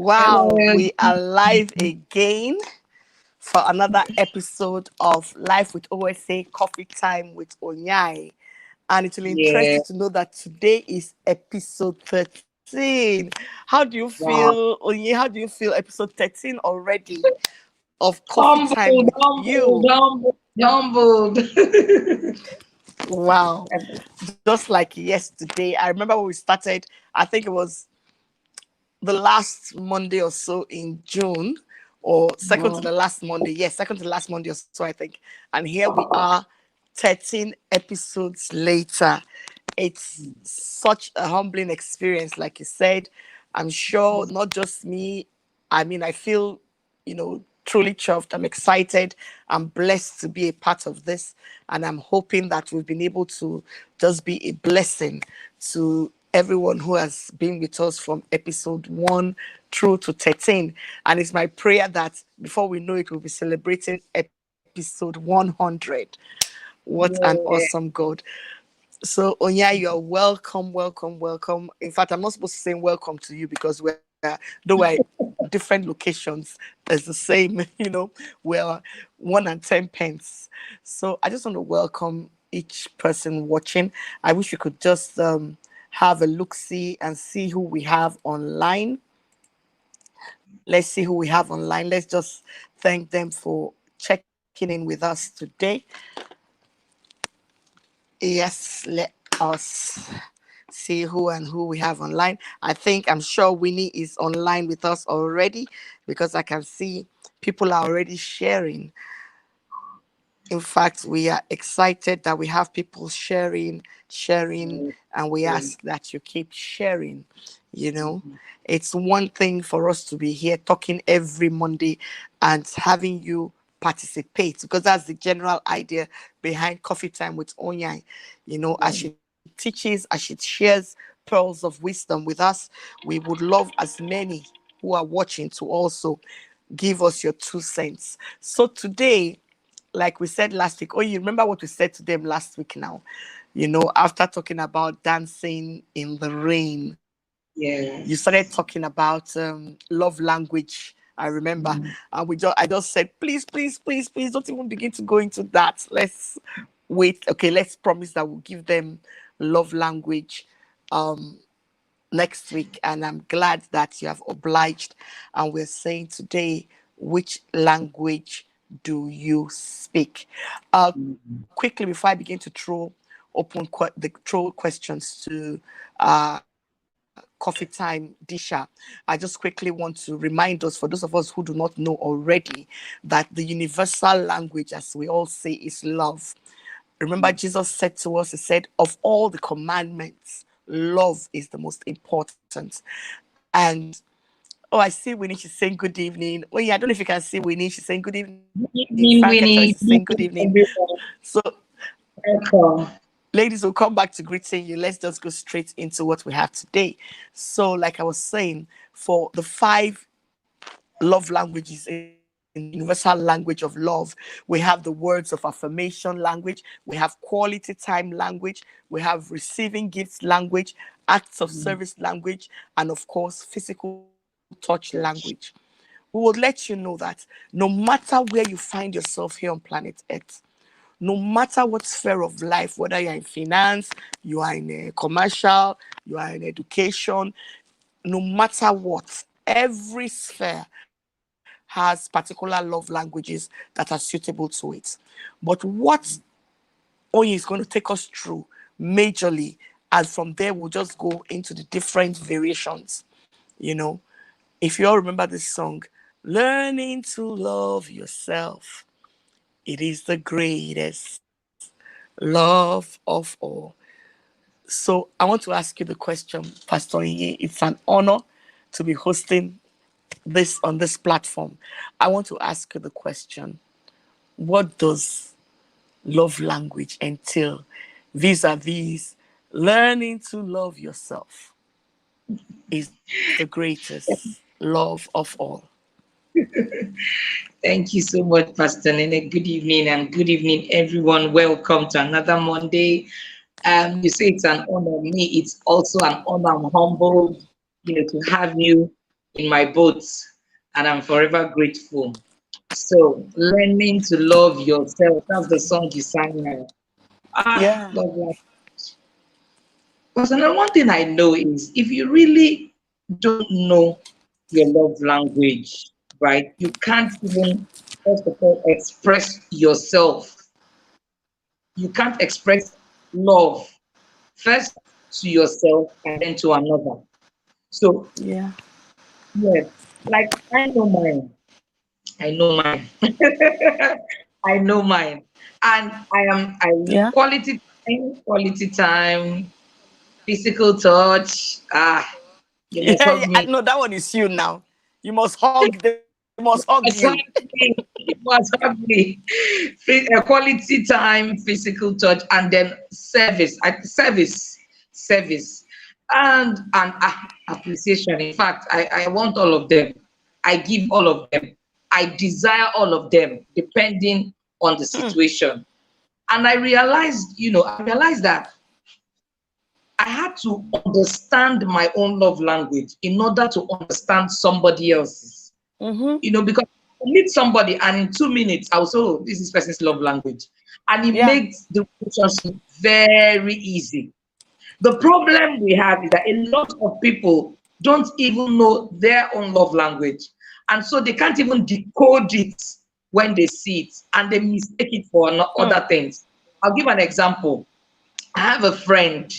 Wow, we are live again for another episode of Life with OSA Coffee Time with Onyai. And it will interest Yeah. you to know that today is episode 13. How do you Wow. feel, Onyai? How do you feel episode 13 already of Coffee Time Humbled, with humbled, you? humbled, humbled. Wow. Just like yesterday, I remember when we started, I think it was the last Monday or so in June, or second to Wow. the last Monday. Yes, second to the last Monday or so, I think. And here we are, 13 episodes later. It's such a humbling experience, like you said. I'm sure not just me. I mean, I feel, truly chuffed. I'm excited. I'm blessed to be a part of this. And I'm hoping that we've been able to just be a blessing to everyone who has been with us from episode 1 through to 13. And it's my prayer that before we know it, we'll be celebrating episode 100. What an Yeah. awesome God. So, Onya, you're welcome, welcome, welcome. In fact, I'm not supposed to say welcome to you because though we're different locations, it's the same, we're 1 and 10 pence. So, I just want to welcome each person watching. I wish we could just have a look see and see who we have online. Let's see who we have online. Let's just thank them for checking in with us today. Yes, let us see who we have online. I'm sure Winnie is online with us already because I can see people are already sharing. In fact, we are excited that we have people sharing, and we ask that you keep sharing. You know, it's one thing for us to be here talking every Monday and having you participate because that's the general idea behind Coffee Time with Onyai. As she teaches, as she shares pearls of wisdom with us, we would love as many who are watching to also give us your 2 cents. So today, like we said last week. Oh, you remember what we said to them last week now? After talking about dancing in the rain, you started talking Yes. about love language. I remember. And I just said, please, please, please, please, don't even begin to go into that. Let's wait. Okay, let's promise that we'll give them love language um next week. And I'm glad that you have obliged. And we're saying today, which language do you speak? Quickly, before I begin to throw questions to Coffee Time Disha, I just quickly want to remind us, for those of us who do not know already, that the universal language, as we all say, is love. Remember, Jesus said to us, He said, of all the commandments, love is the most important. And oh, I see Winnie, she's saying good evening. Oh, yeah, I don't know if you can see Winnie, she's saying good evening. Good Frank evening, Ketchel, she's saying Winnie. good Good evening. evening, everyone. So, Welcome. ladies, will come back to greeting you. Let's just go straight into what we have today. So, like I was saying, for the 5 love languages in the universal language of love, we have the words of affirmation language, we have quality time language, we have receiving gifts language, acts of service language, and of course, physical touch language. We will let you know that no matter where you find yourself here on planet Earth, no matter what sphere of life, whether you're in finance, you are in a commercial, you are in education, no matter what, every sphere has particular love languages that are suitable to it. But what Oye is going to take us through majorly, and from there we'll just go into the different variations. You know, if you all remember this song, Learning to Love Yourself, it is the greatest love of all. So I want to ask you the question, Pastor Inye. It's an honor to be hosting this on this platform. I want to ask you the question: what does love language entail vis-a-vis learning to love yourself is the greatest love of all? Thank you so much, Pastor Nene. Good evening and good evening, everyone. Welcome to another Monday. You say it's an honor. Me, it's also an honor. I'm humbled, to have you. in my boat, and I'm forever grateful. So, learning to love yourself. That's the song you sang now. Ah, Yeah. love life. Because another one thing I know is if you really don't know your love language, right, you can't even, first of all, express yourself. You can't express love first to yourself and then to another. So, Yeah. yes, like I know mine. I know mine. I know mine. And I Yeah. quality time, physical touch. Ah, you must Yeah, hug yeah. I me. know that one is you now. You must hug. They must hug you. Must hug me. You must hug me. Quality time, physical touch, and then service, and appreciation. In fact, I want all of them. I give all of them. I desire all of them, depending on the Hmm. situation. And I realized that I had to understand my own love language in order to understand somebody else's. Mm-hmm. Because you meet somebody and in 2 minutes, I'll say, oh, this is person's love language. And it Yeah. makes the relationship very easy. The problem we have is that a lot of people don't even know their own love language. And so they can't even decode it when they see it and they mistake it for Hmm. other things. I'll give an example. I have a friend,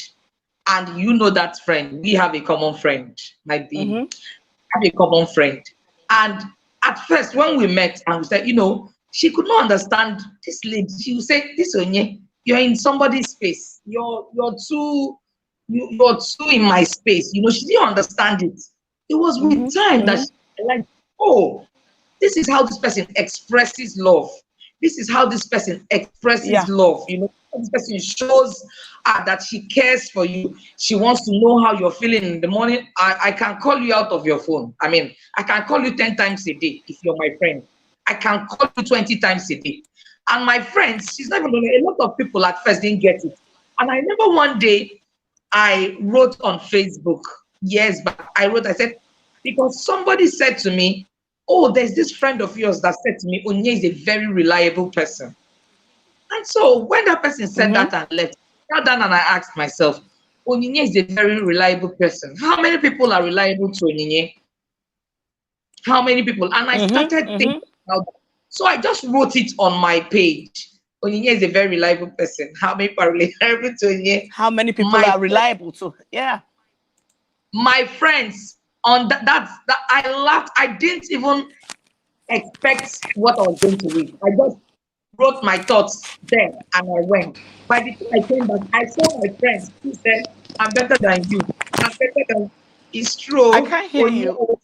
and you know that friend. We have a common friend, might be Mm-hmm. have a common friend. And at first, when we met and we said, she could not understand this lady. She would say, this Onye, you're in somebody's space. You're too in my space. She didn't understand it. It was Mm-hmm. with time that Mm-hmm. she like, oh, this is how this person expresses love. This is how this person expresses Yeah. love. This person shows that she cares for you. She wants to know how you're feeling in the morning. I can call you out of your phone. I mean, I can call you 10 times a day if you're my friend. I can call you 20 times a day. And my friends, she's not even gonna, a lot of people at first didn't get it. And I remember one day I wrote on Facebook years back, I said, because somebody said to me, oh, there's this friend of yours that said to me, Onyai is a very reliable person. And so when that person said Mm-hmm. that and left, I sat down and I asked myself, Onyinye is a very reliable person. How many people are reliable to Onyinye? How many people? And I Mm-hmm. started Mm-hmm. thinking about that. So I just wrote it on my page. Onyinye is a very reliable person. How many people are reliable to Onyinye? How many people My are reliable to? Yeah. my friends on that I laughed. I didn't even expect what I was going to read. I just wrote my thoughts there and I went. By the time I came back, I saw my friends who said, I'm better than you. I'm better than it's I true. can't hear When you you. always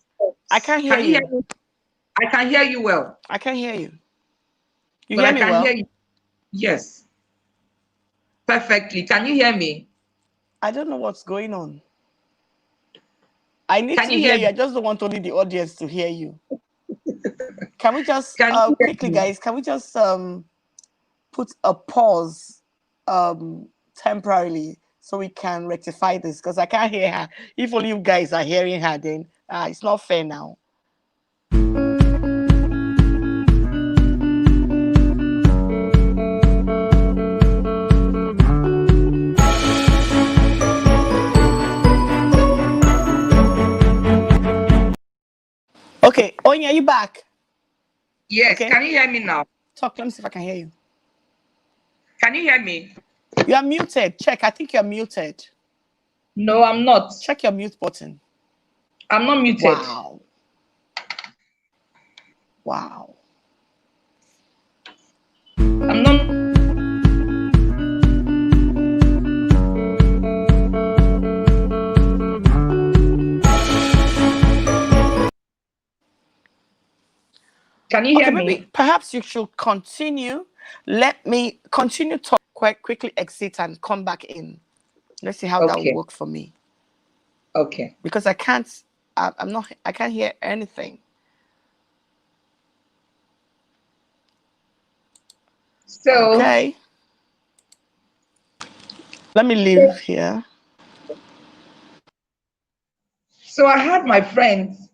I talks. can't hear Can you hear you. me? I can hear you well, I can't hear you. You but hear I me can hear well? you. Yes, perfectly. Can you hear me? I don't know what's going on. I need Can to you hear hear you. me? I just don't want only the audience to hear you. Can we just Can you hear quickly, me? guys? Can we just put a pause temporarily so we can rectify this? Because I can't hear her. If only you guys are hearing her, then it's not fair now. Okay, Onya, are you back? Yes, Okay, can you hear me now? talk. Let me see if I can hear you. Can you hear me? You are muted. Check. I think you're muted. No, I'm not. Check your mute button. I'm not muted. Wow. Wow. I'm not. Can you Okay, hear maybe me? perhaps you should continue. Let me continue talk quite quickly, exit and come back in. Let's see how that will Okay. work for me. Okay. Because I can't, I'm not, I can't hear anything. So, Okay. Let me leave here. so I had my friends.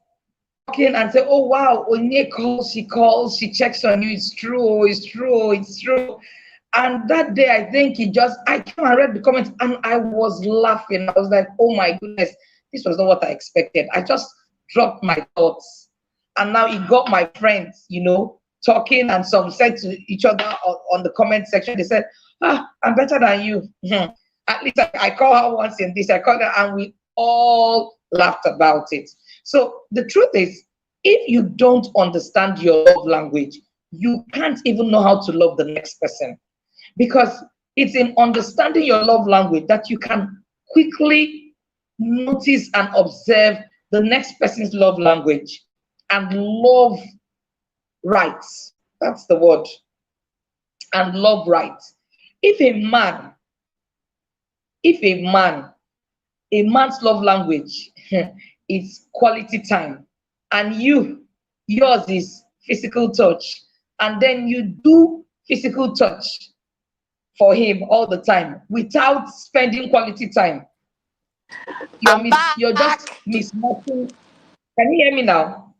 and say, oh wow, Onyai calls, she checks on you, it's true, it's true, it's true. And that day, I think I came and read the comments and I was laughing. I was like, oh my goodness, this was not what I expected. I just dropped my thoughts. And now it got my friends, talking, and some said to each other on the comment section, they said, I'm better than you. At least I call her once in this, I call her, and we all laughed about it. So the truth is, if you don't understand your love language, you can't even know how to love the next person. Because it's in understanding your love language that you can quickly notice and observe the next person's love language and love right. That's the word. And love right. If a man's love language is quality time, and yours is physical touch, and then you do physical touch for him all the time without spending quality time, you're just mismatching. Can you hear me now?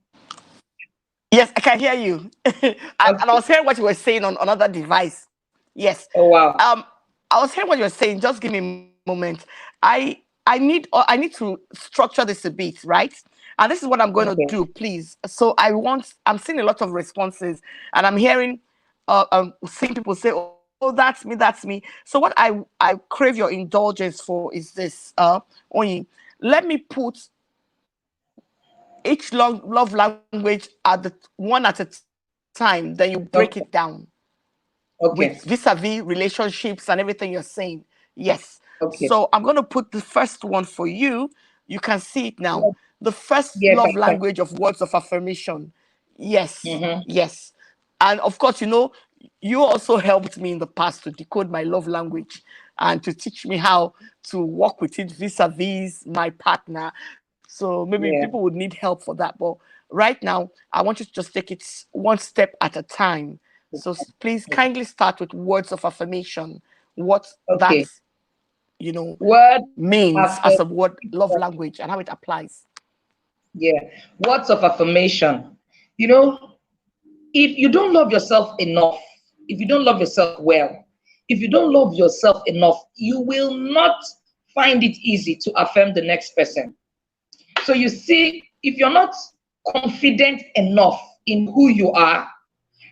Yes, I can hear you. And I Okay. was hearing what you were saying on another device. Yes. Oh wow. I was hearing what you were saying. Just give me a moment. I need to structure this a bit, right? And this is what I'm going to Okay. do, please. So I'm seeing a lot of responses, and I'm hearing, seeing people say, "Oh, that's me, that's me." So what I crave your indulgence for is this, Onyi. Let me put each love language at the one at a time, then you break it Okay. down with Okay. vis-a-vis relationships and everything you're saying. Yes. Okay. So I'm going to put the first one for you. You can see it now. Yes, The first yes, love I can. language of words of affirmation. Yes. Mm-hmm. Yes. And of course, you also helped me in the past to decode my love language and to teach me how to work with it vis-a-vis my partner. So maybe people Yeah. would need help for that. But right now, I want you to just take it one step at a time. So please kindly start with words of affirmation. What that Okay. you know Word means as a word love affirmation. language and how it applies. Yeah. Words of affirmation. You know, if you don't love yourself enough, if you don't love yourself well, if you don't love yourself enough, you will not find it easy to affirm the next person. So you see, if you're not confident enough in who you are,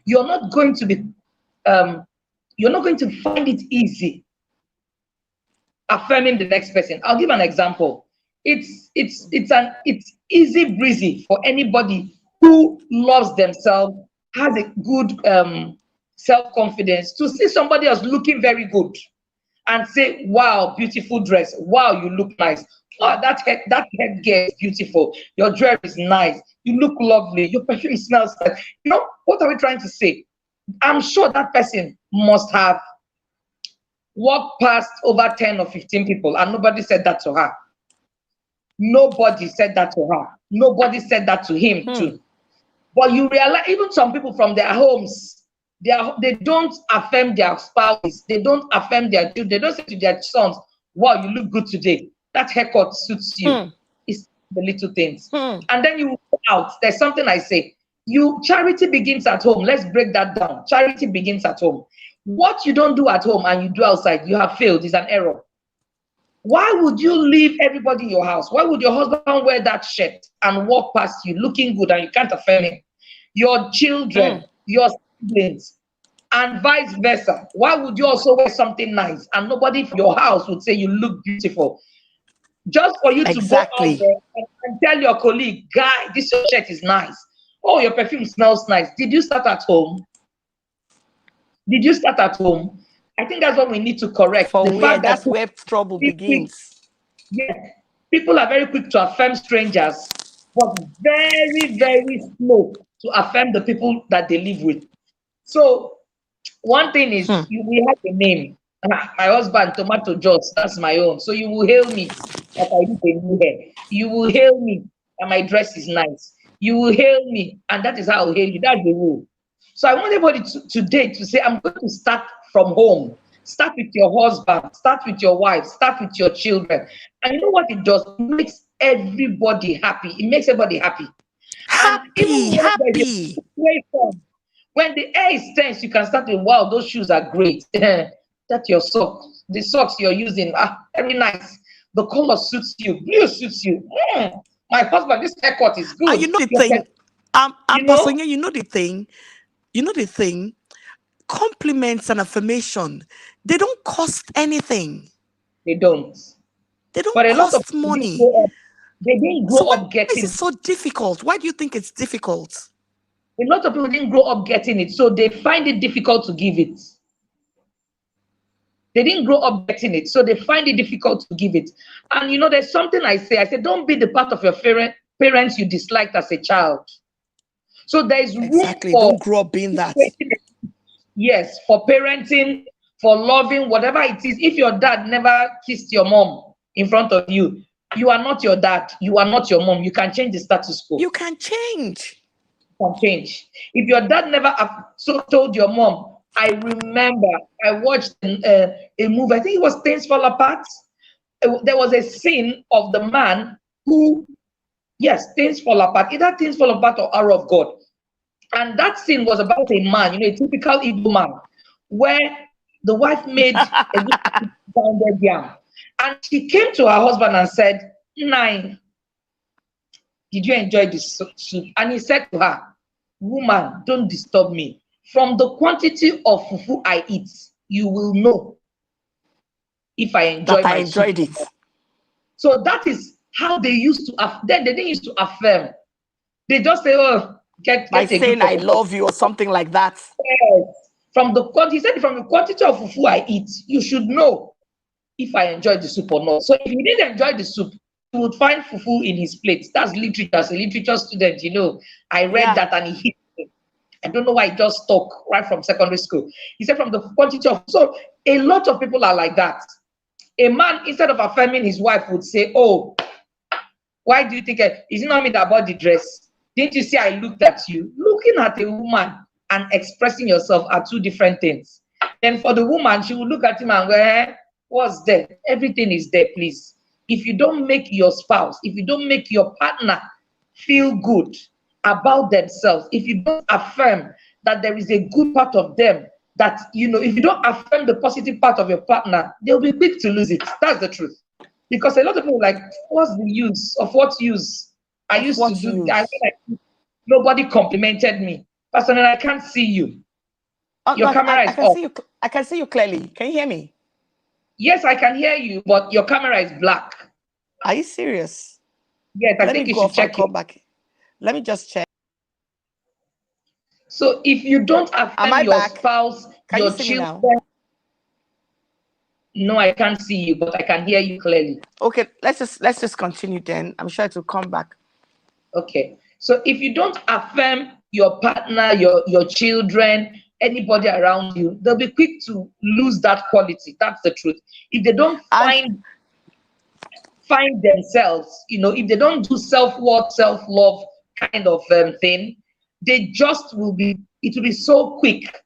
you're not going to be you're not going to find it easy affirming the next person. I'll give an example. It's easy breezy for anybody who loves themselves, has a good self-confidence, to see somebody else looking very good and say, wow, beautiful dress, wow, you look nice, wow, that headgear is beautiful, your dress is nice, you look lovely, your perfume smells nice. What are we trying to say? I'm sure that person must have walked past over 10 or 15 people and nobody said that to her. Nobody said that to her. Nobody said that to him Hmm. too. But you realize even some people from their homes, they don't affirm their spouses, they don't affirm their children, they don't say to their sons, wow, you look good today. That haircut suits you. Hmm. It's the little things. Hmm. And then you go out. There's something I say. Charity begins at home. Let's break that down. Charity begins at home. What you don't do at home and you do outside, you have failed. It's an error. Why would you leave everybody in your house? Why would your husband wear that shirt and walk past you looking good and you can't affirm him? Your children, Hmm. your siblings, and vice versa. Why would you also wear something nice and nobody from your house would say you look beautiful? Just for you to go out Exactly. there and tell your colleague, guy, this your shirt is nice. Oh, your perfume smells nice. Did you start at home? Did you start at home? I think that's what we need to correct. The For where fact that that's where trouble people, begins. yes, people are very quick to affirm strangers, but very, very slow to affirm the people that they live with. So one thing is, Hmm. we have a name. My husband, Tomato Juice, that's my own. So you will hail me that I did a new hair. You will hail me that my dress is nice. You will hail me, and that is how I'll hail you. That's the rule. So I want everybody today to say, I'm going to start from home. Start with your husband, start with your wife, start with your children. And you know what it does? It makes everybody happy. It makes everybody happy. And even when there's a Happy. situation, when the air is tense, you can start with, wow, those shoes are great. That's your socks. The socks you're using are very nice. The color suits you. Blue suits you. My husband, this haircut is And good. you know the Your thing, you Pastor know, Onyai, you know the thing, compliments and affirmation, they don't cost anything. they don't. They don't But a lot of cost people didn't money. grow up. They didn't So grow why up is getting it it. so difficult? Why do you think it's difficult? A lot of people didn't grow up getting it, so they find it difficult to give it. They didn't grow up getting it, so they find it difficult to give it. And there's something I say. I say, don't be the part of your parents you disliked as a child. So there is room Exactly. for Don't grow up being that. yes, for parenting, for loving, whatever it is. If your dad never kissed your mom in front of you, you are not your dad. You are not your mom. You can change the status quo. You can change. Can change. If your dad never so told your mom, I remember I watched a movie, I think it was Things Fall Apart. There was a scene of the man who, yes, Things Fall Apart, either Things Fall Apart or Hour of God. And that scene was about a man, a typical Igbo man, where the wife made a good pounded yam. And she came to her husband and said, Nine, did you enjoy this soup? And he said to her, woman, don't disturb me. From the quantity of fufu I eat, you will know if I enjoy That I my soup. enjoyed it. So that is how they used to, then they didn't used to affirm. They just say, oh, get By a saying grip I of fufu. love you or something like that. Yes. He said, from the quantity of fufu I eat, you should know if I enjoy the soup or not. So if he didn't enjoy the soup, he would find fufu in his plate. That's literature. As a literature student, I read Yeah. that and he hit me. I don't know why he just stuck right from secondary school. He said from the quantity of, so a lot of people are like that. A man, instead of affirming his wife, would say, oh, why do you think, is it not me that bought the dress? Didn't you see I looked at you? Looking at a woman and expressing yourself are two different things. Then for the woman, she will look at him and go, what's there? Everything is there, please. If you don't make your spouse, if you don't make your partner feel good about themselves, if you don't affirm that there is a good part of them, that, if you don't affirm the positive part of your partner, they'll be quick to lose it. That's the truth. Because a lot of people are like, what's the use? Of what use? I Of used to what do, use? nobody complimented me. Personally, I can't see you. Oh, Your no, camera I is can off. see you. I can see you clearly. Can you hear me? Yes, I can hear you, but your camera is black. Are you serious? Yes, I Let me think you go should off and check it. come back. Let me just check. So if you don't Am affirm I your back? spouse, Can you your see me now? children, no, I can't see you, but I can hear you clearly. Okay, let's just continue then. I'm sure it will come back. Okay. So if you don't affirm your partner, your children, anybody around you, they'll be quick to lose that quality. That's the truth. If they don't And find themselves, if they don't do self-worth, self-love kind of thing, they just will be, it will be so quick.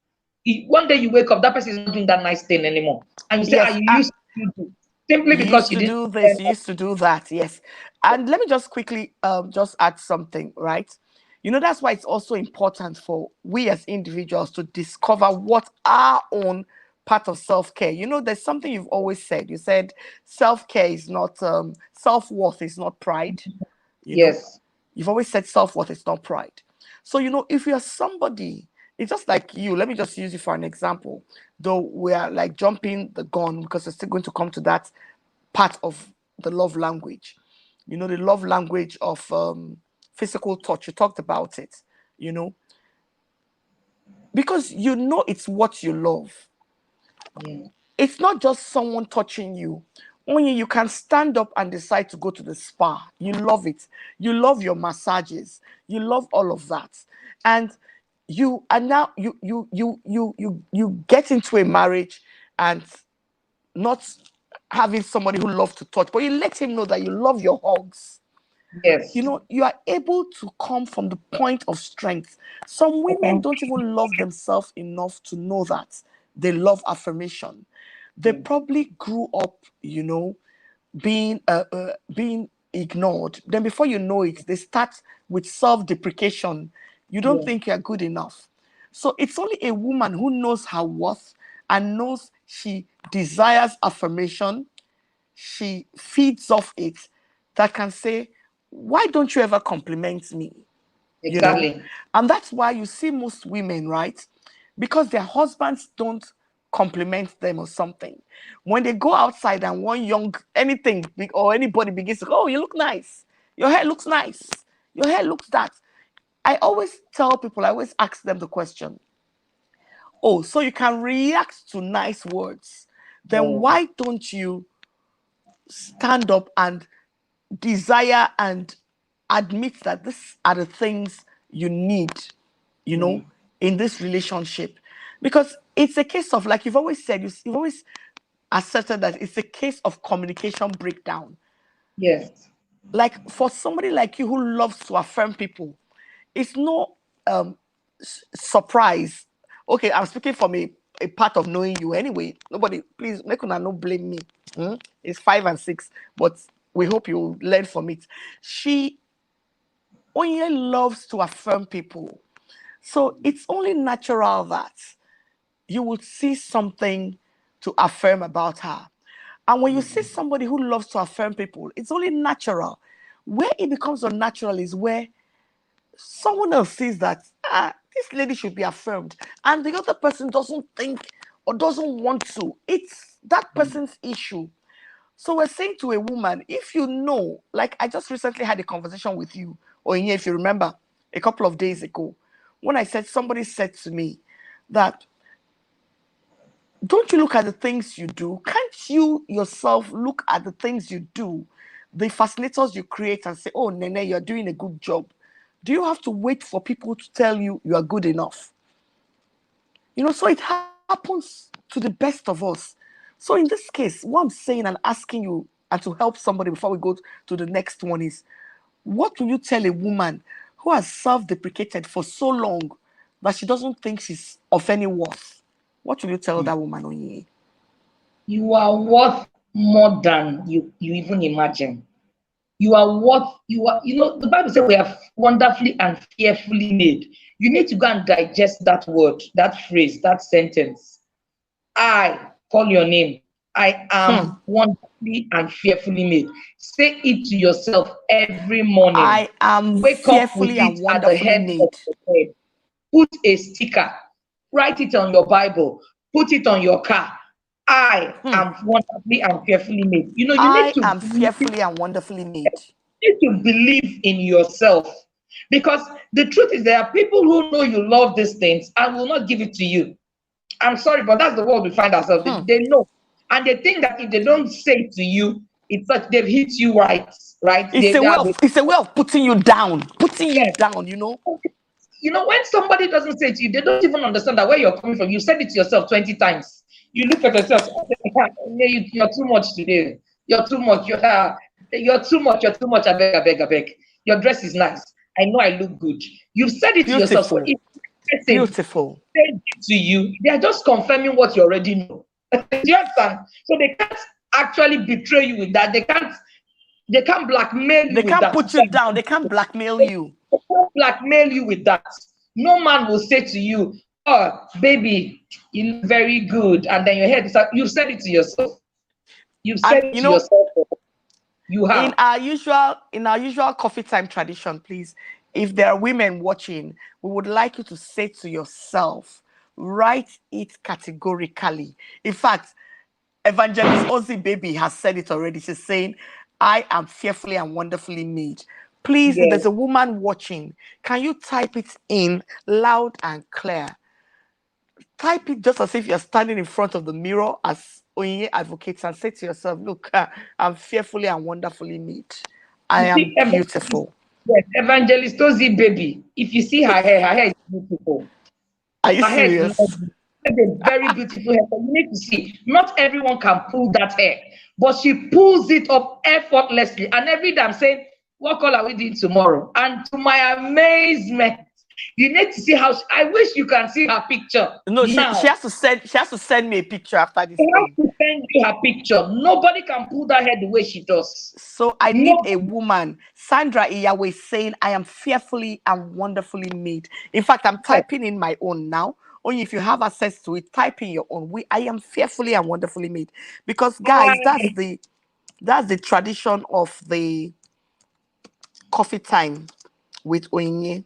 One day you wake up, that person is not doing that nice thing anymore. And you say, yes, you used to do. Simply you because used you to didn't do affirm this, you used to do that. Yes. And let me just quickly just add something, right? That's why it's also important for we as individuals to discover what our own part of self-care. There's something you've always said. You said self-care is not self-worth is not pride. You know, yes. you've always said self-worth is not pride. So, if you're somebody, it's just like you. Let me just use you for an example. Though we are like jumping the gun because we're still going to come to that part of the love language. The love language of physical touch. You talked about it, you know, because it's what you love. Yeah. It's not just someone touching you. Only you can stand up and decide to go to the spa. You love it. You love your massages. You love all of that. And now you get into a marriage and not having somebody who loves to touch, but you let him know that you love your hugs. Yes. You are able to come from the point of strength. Some women don't even love themselves enough to know that they love affirmation. They probably grew up, being ignored, then before you know it, they start with self-deprecation. You don't Yeah. think you're good enough. So it's only a woman who knows her worth and knows she desires affirmation, she feeds off it, that can say, why don't you ever compliment me? You know? Exactly. And that's why you see most women, right? Because their husbands don't compliment them or something. When they go outside and one young anything or anybody begins to go, oh, you look nice. Your hair looks nice. Your hair looks that. I always tell people, I always ask them the question, oh, so you can react to nice words. Then Oh, why don't you stand up and desire and admit that these are the things you need, you yeah. know, in this relationship? Because it's a case of, like you've always said, you've always asserted that it's a case of communication breakdown. Yes. Like for somebody like you who loves to affirm people, it's no surprise. Okay, I'm speaking from a part of knowing you anyway. Nobody, please make una no blame me. It's 5 and 6, but we hope you learn from it. She only loves to affirm people. So it's only natural that you would see something to affirm about her. And when you see somebody who loves to affirm people, it's only natural. Where it becomes unnatural is where someone else sees that this lady should be affirmed, and the other person doesn't think or doesn't want to. It's that person's issue. So we're saying to a woman, if you know, like I just recently had a conversation with you, or if you remember, a couple of days ago, when I said somebody said to me that, don't you look at the things you do? Can't you yourself look at the things you do, the fascinators you create, and say, oh, Nene, you're doing a good job? Do you have to wait for people to tell you you are good enough? So it happens to the best of us. So in this case, what I'm saying and asking you and to help somebody before we go to the next one is, what will you tell a woman who has self-deprecated for so long that she doesn't think she's of any worth? What will you tell that woman, Onyai? You are worth more than you even imagine. You are what you are. The Bible says we are wonderfully and fearfully made. You need to go and digest that word, that phrase, that sentence. I call your name. I am wonderfully and fearfully made. Say it to yourself every morning. I am Wake up with fearfully it and at the wonderfully head of made. your bed. Put a sticker. Write it on your Bible. Put it on your car. I am wonderfully and fearfully made. You need I to am fearfully and wonderfully made. believe in yourself, because the truth is there are people who know you love these things and will not give it to you. I'm sorry, but that's the world we find ourselves. They know, and they think that if they don't say it to you, it's like they've hit you right. It's a way of putting you down. Putting you Yes. down, When somebody doesn't say it to you, they don't even understand that where you're coming from. You said it to yourself 20 times. You look at yourself, you're too much today. You're too much. You're too much. You're too much. I beg, I beg, I beg. Your dress is nice. I know I look good. You've said it to yourself. So Beautiful. if person Beautiful. said it to you, they are just confirming what you already know. Do you understand? So they can't actually betray you with that. They can't blackmail you They with can't that. put you down. They can't blackmail you. They can't blackmail you with that. No man will say to you, oh, baby, you look very good. And then your head is up. You've said it to yourself. You've And said it to yourself. You in have. our usual coffee time tradition, please, if there are women watching, we would like you to say to yourself, write it categorically. In fact, Evangelist Ozzy Baby has said it already. She's saying, I am fearfully and wonderfully made. Please, if Yes. there's a woman watching, can you type it in loud and clear? Type it just as if you're standing in front of the mirror as Onyai advocates, and say to yourself, look, I'm fearfully and wonderfully made. I You am see, beautiful. Evangelist Tozi baby. If you see her hair is beautiful. Are you Her hair is serious? lovely. She has a very beautiful hair. So you need to see. Not everyone can pull that hair, but she pulls it up effortlessly. And every day I'm saying, what color are we doing tomorrow? And to my amazement, You need to see how I wish you can see her picture No, now. she has to send me a picture after this I have thing. to send you her picture. Nobody can pull that hair the way she does. So I need a Nobody. woman. Sandra Iyawe is saying, I am fearfully and wonderfully made. In fact, I'm typing in my own now. Only if you have access to it, type in your own. I am fearfully and wonderfully made. Because guys, that's the tradition of the coffee time with Onyai.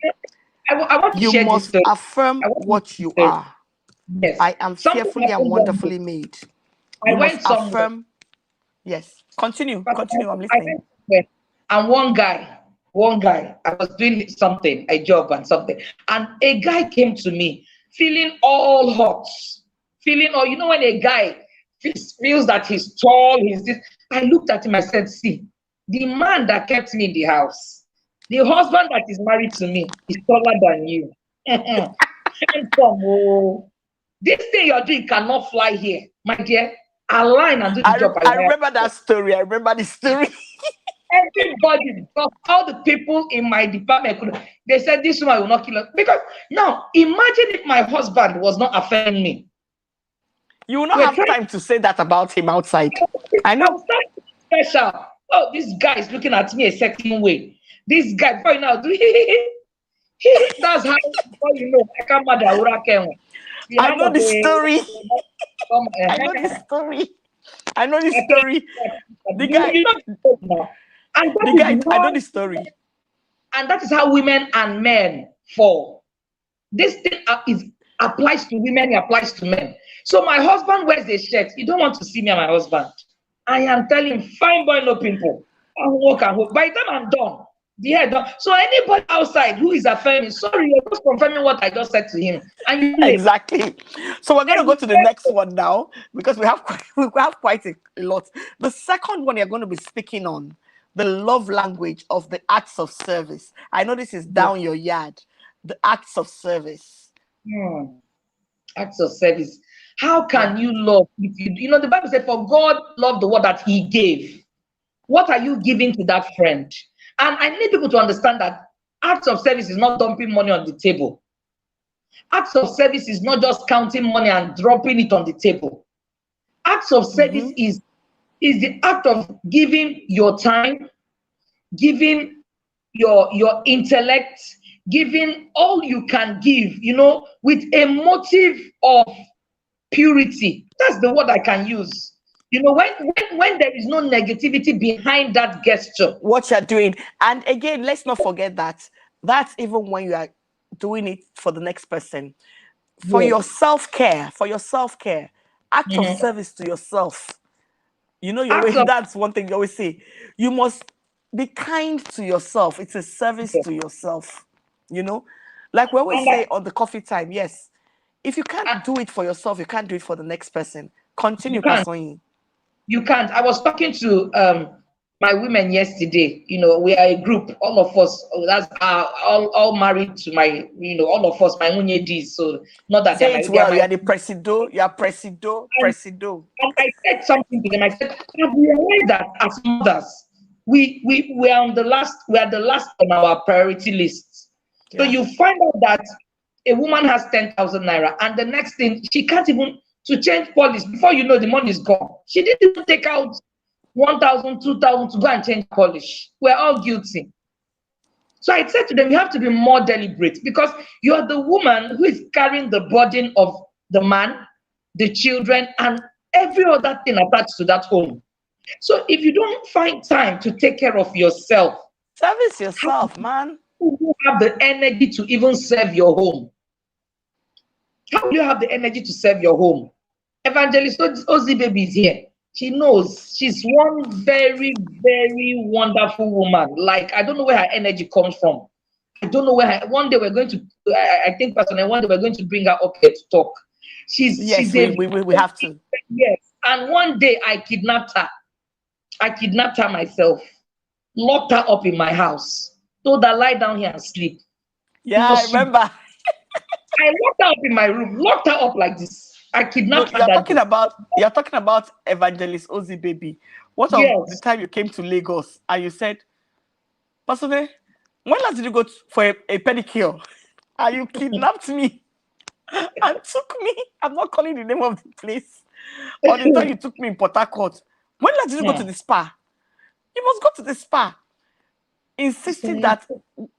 I want to You share this must story. affirm I want to what share this you story. are. Yes. I am Something fearfully and happened one day. wonderfully made. I You must went somewhere. affirm. Yes. Continue. But Continue. I'm I listening. went somewhere, and one guy, I was doing something, a job and something, and a guy came to me feeling all hot, feeling all, when a guy feels that he's tall, he's this. I looked at him, I said, see, the man that kept me in the house, the husband that is married to me is taller than you. Handsome, oh. This thing you're doing cannot fly here, my dear. Align and do the job I I remember that story. I remember the story. Everybody, because all the people in my department, they said this woman will not kill us. Because now, imagine if my husband was not affirming me. You will not We're have trying time to say that about him outside. I I was know. trying to be special. Oh, this guy is looking at me a certain way. This guy, before you know, that's how, before you know, I come mad at Ura Kenwa. The I hand know of the story. a I know the story. I know the story. The you, guy, you know now. And that the is guy, I know why, the story. and that is how women and men fall. This thing applies to women, it applies to men. So my husband wears a shirt. You don't want to see me and my husband. I am telling him, fine boy, no pimple. I'll walk and walk. By the time I'm done, the hair done. So anybody outside who is affirming, sorry, you're just confirming what I just said to him. And you late. Exactly. So we're going to And go you to the next one now because we have quite a lot. The second one you're going to be speaking on, the love language of the acts of service. I know this is down your yard. The acts of service. acts of service. How Yeah. can you love if the Bible said, for God loved the word that he gave. What are you giving to that friend? And I need people to understand that acts of service is not dumping money on the table. Acts of service is not just counting money and dropping it on the table. Acts of service is the act of giving your time, giving your intellect, giving all you can give, with a motive of purity. That's the word I can use. When there is no negativity behind that gesture. What you're doing. And again, let's not forget that that's even when you are doing it for the next person. For your Yes. self-care, act of Mhm. service to yourself. You Acts always of that's one thing you always say. You must be kind to yourself. It's a service to yourself. You know, like we always and say on the coffee time, yes. If you can't I, do it for yourself, you can't do it for the next person. you Continue, can't. Pastor. You can't. I was talking to my women yesterday. We are a group, all of us. That's all married to my, all of us, my Ds. So not that they're Say my, it they are well. You my. are the presido. You are presido. And, Presido. and I said something to them. I said, I've realized that as mothers, we are the last on our priority list. So Yeah. you find out that a woman has 10,000 naira, and the next thing she can't even to change policy. Before you know, the money is gone. She didn't even take out 1,000, 2,000 to go and change polish. We're all guilty. So I said to them, you have to be more deliberate because you're the woman who is carrying the burden of the man, the children, and every other thing attached to that home. So if you don't find time to take care of yourself, Service how yourself, man. will you have the energy to even serve your home? How will you have the energy to serve your home? Evangelist Ozzy Baby is here. She knows she's one very, very wonderful woman. Like, I don't know where her energy comes from. I don't know where one day we're going to, I think personally, one day we're going to bring her up here to talk. Yes, She's a we have to. yes. And one day I kidnapped her. I kidnapped her myself, locked her up in my house, told her lie down here and sleep. It Yeah, I was remember. I locked her up in my room, locked her up like this. I No, kidnapped her that day. you're talking about Evangelist Ozzy Baby. What of the Yes. time you came to Lagos and you said, Pastor, when last did you go for a pedicure? And you kidnapped me and took me. I'm not calling the name of the place. Or the time you took me in Port Harcourt. When did you go to the spa? You must go to the spa. Insisting that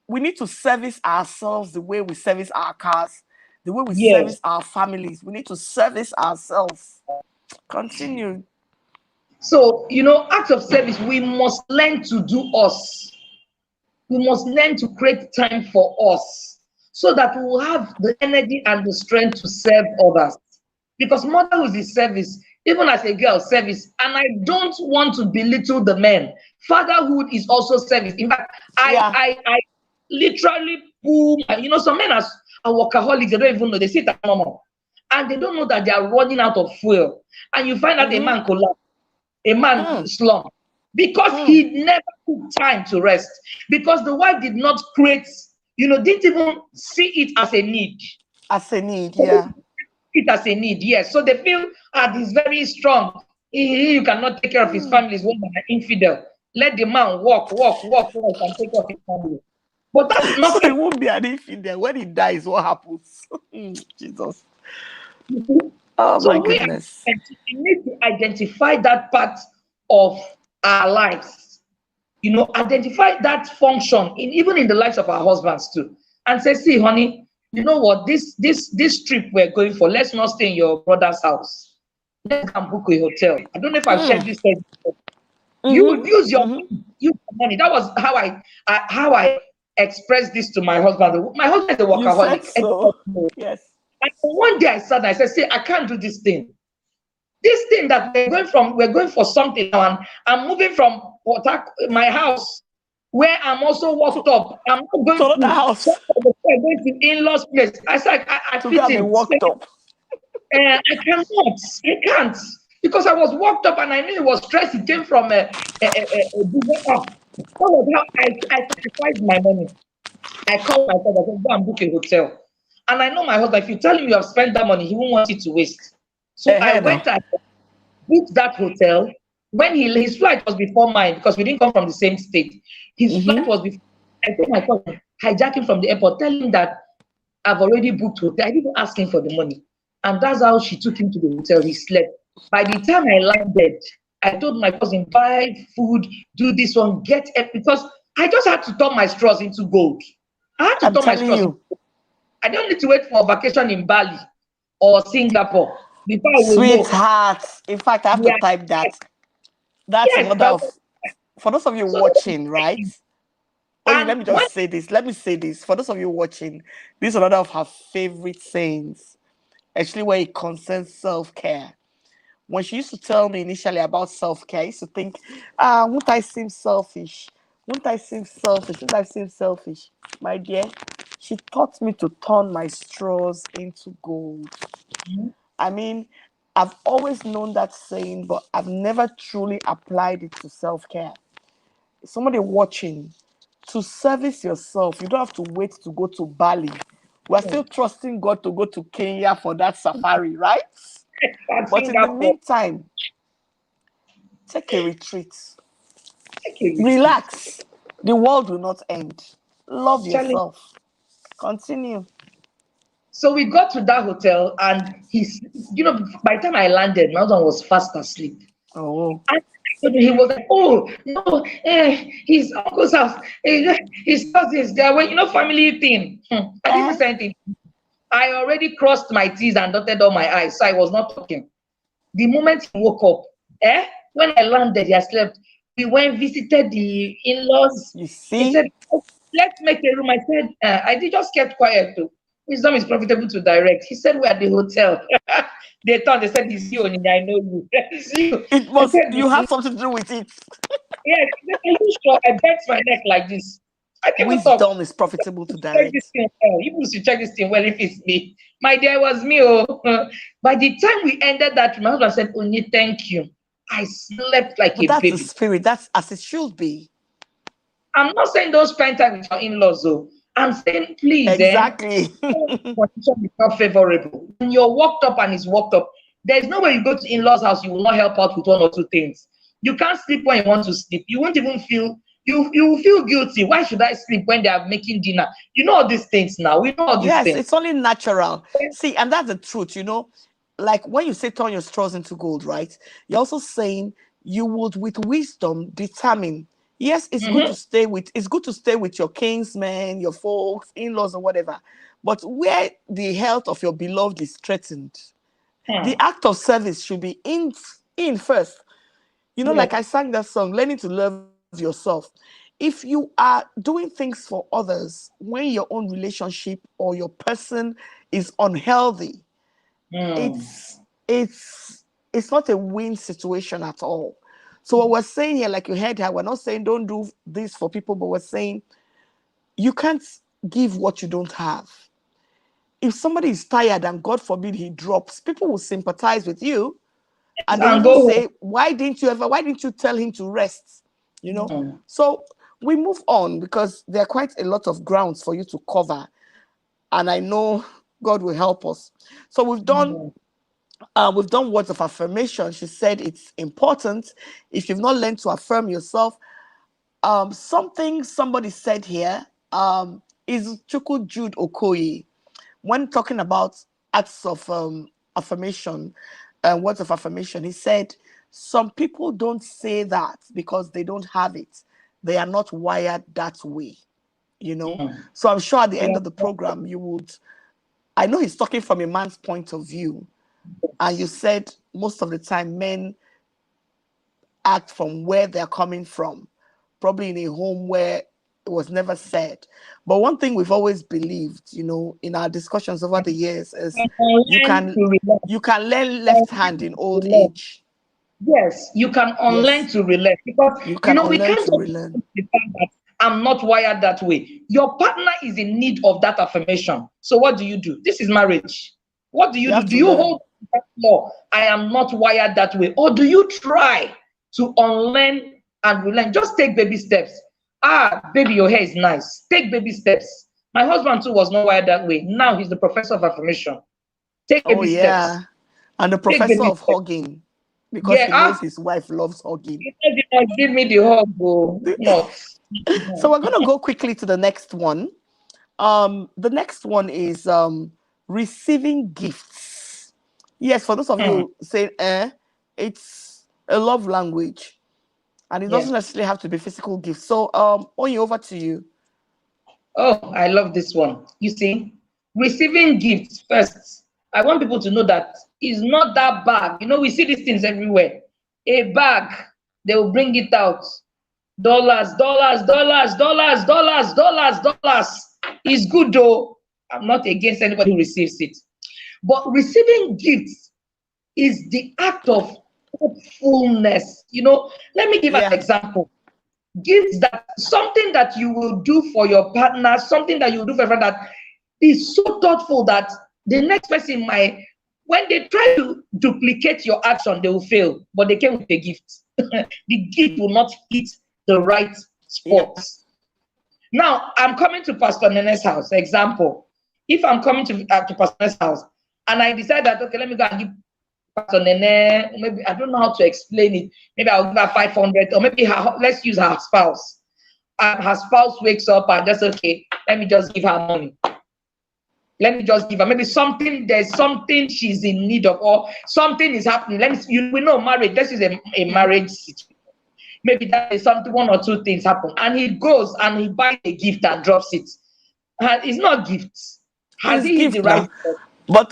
we need to service ourselves the way we service our cars, the way we Yes. service our families. We need to service ourselves. Continue. So, acts of service, we must learn to do us. We must learn to create time for us so that we will have the energy and the strength to serve others. Because motherhood is service, even as a girl, service. And I don't want to belittle the men. Fatherhood is also service. In fact, I literally pull some men are workaholics, they don't even know, they sit at normal. And they don't know that they are running out of fuel. And you find out a man collapse, a man slump, because he never took time to rest. Because the wife did not create, didn't even see it as a need. As a need, yeah. It as a need, yes. So they feel he's very strong. He cannot take care of his family, is one an infidel. Let the man walk, and take care of his family. But that's not. So he won't be an infidel. When he dies, what happens? Jesus. Oh, So my goodness. We need to identify that part of our lives. Identify that function even in the lives of our husbands too. And say, see, honey, you know what? This trip we're going for, let's not stay in your brother's house. Let's go and book a hotel. I don't know if I've shared this story before. You would use your money. That was how I expressed this to my husband. My husband is a workaholic. You said so. Yes. And one day I sat and I said, see, I can't do this thing. This thing that we're going for something now, and I'm moving from my house, where I'm also worked up. I'm not going to the house. I'm going to in-laws place. I said, I fit in. Worked up. I can't. Because I was worked up and I knew it was stress. It came from a business up. That was how I sacrificed my money. I called myself, I said, go and book a hotel. And I know my husband, if you tell him you have spent that money, he won't want it to waste. So I went and booked that hotel. When his flight was before mine, because we didn't come from the same state. His flight was before. I told my cousin, hijack him from the airport, tell him that I've already booked hotel. I didn't ask him for the money. And that's how she took him to the hotel. He slept. By the time I landed, I told my cousin, buy food, do this one, get it, because I just had to turn my straws into gold. I had to turn my straws into gold. I don't need to wait for a vacation in Bali or Singapore before I will Sweetheart. In fact, I have to type that. That's another of, for those of you watching, right? Let me just say this. Let me say this. For those of you watching, this is another of her favorite sayings, actually, where it concerns self-care. When she used to tell me initially about self-care, I used to think, won't I seem selfish? Won't I seem selfish? Won't I seem selfish? My dear, she taught me to turn my straws into gold. I mean, I've always known that saying, but I've never truly applied it to self-care. Somebody watching, to service yourself, you don't have to wait to go to Bali. We're still trusting God to go to Kenya for that safari, right? But in the meantime, take a retreat. Relax. The world will not end. Love yourself. Continue. So we got to that hotel, and by the time I landed, my husband was fast asleep. Oh. And he was like, oh, no, his uncle's house, his cousins, there were, family thing. I didn't say anything. I already crossed my T's and dotted all my I's, so I was not talking. The moment he woke up, when I landed, he had slept. We went, visited the in-laws. You see? He said, oh, let's make a room. I said, I did just kept quiet too. Wisdom is profitable to direct. He said, we're at the hotel. They thought, they said, it's you, Onyai, I know you. It's you. It was, you have something to do with it. Yes, are you sure? I bent my neck like this. Wisdom is profitable to direct. You should check this thing well if it's me. My dear, it was me. By the time we ended that, my husband said, Onyai, thank you. I slept like a baby. That's the spirit. That's as it should be. I'm not saying don't spend time with your in-laws, though. I'm saying, please, exactly. Condition is not favorable. When you're worked up and it's worked up, there's no way you go to in-laws' house, you will not help out with one or two things. You can't sleep when you want to sleep. You won't even feel you will feel guilty. Why should I sleep when they are making dinner? You know all these things now. We know all these Yes, things. it's only natural. See, and that's the truth, like when you say turn your straws into gold, right? You're also saying you would with wisdom determine. Yes, Mm-hmm. it's good to stay with your kinsmen, your folks, in-laws, or whatever. But where the health of your beloved is threatened, the Hmm. act of service should be in first. Like I Yes. sang that song, learning to love yourself. If you are doing things for others when your own relationship or your person is unhealthy, Hmm. it's it's it's not a win situation at all. So what we're saying here, like you heard her, we're not saying don't do this for people, but we're saying you can't give what you don't have. If somebody is tired and God forbid he drops, people will sympathize with you, and they will And even go home. say, why didn't you tell him to rest? Hmm. So we move on because there are quite a lot of grounds for you to cover, and I know God will help us. So Hmm. we've done words of affirmation. She said it's important. If you've not learned to affirm yourself, something somebody said here is Chuku Jude Okoye, when talking about acts of affirmation and words of affirmation. He said some people don't say that because they don't have it. They are not wired that way. Hmm. So I'm sure at the end Yeah. of the program you would. I know he's talking from a man's point of view, and you said most of the time men act from where they're coming from, probably in a home where it was never said. But one thing we've always believed, in our discussions over the years is And you unlearn can to relent. you can learn left hand Unlearn in to old relent. age. Yes, you can unlearn Yes, to relent because you can we unlearn can't to just relearn. the fact that I'm not wired that way. Your partner is in need of that affirmation. So what do you do? This is marriage. What do you You do? have Do to you learn. hold that law? I am not wired that way, or do you try to unlearn and relearn? Just take baby steps. Ah, baby, your hair is nice. Take baby steps. My husband too was not wired that way. Now he's the professor of affirmation. Take Oh baby steps. yeah, and the Take professor baby of steps. hugging because Yeah. he knows Ah, his wife loves hugging. you must give me the hug, bro. Not. So we're gonna go quickly to the next one. The next one is receiving gifts. Yes, for those of Hmm. you saying, it's a love language, and it Yeah. doesn't necessarily have to be physical gifts. So, Onyi, over to you. Oh, I love this one. You see, receiving gifts first. I want people to know that it's not that bag. We see these things everywhere. A bag, they will bring it out. Dollars, dollars, dollars, dollars, dollars, dollars, dollars. It's good though. I'm not against anybody who receives it. But receiving gifts is the act of hopefulness. Let me give an Yeah, example. Gifts, that something that you will do for your partner, something that you will do for a friend that is so thoughtful that the next person might, when they try to duplicate your action, they will fail. But they came with a gift. The gift will not hit the right yeah. spot. Now, I'm coming to Pastor Nene's house. Example, if I'm coming to Pastor Nene's house and I decide that, okay, let me go and give Pastor Nene, maybe I don't know how to explain it. Maybe I'll give her 500, or maybe let's use her spouse. Her spouse wakes up and just, okay, let me just give her money. Let me just give her maybe something. There's something she's in need of, or something is happening. We know marriage. This is a Mhm. marriage situation. Maybe that is something, one or two things happen, and he goes and he buys a gift and drops it. And it's not gifts. Has It's he hit the gift right now, spot?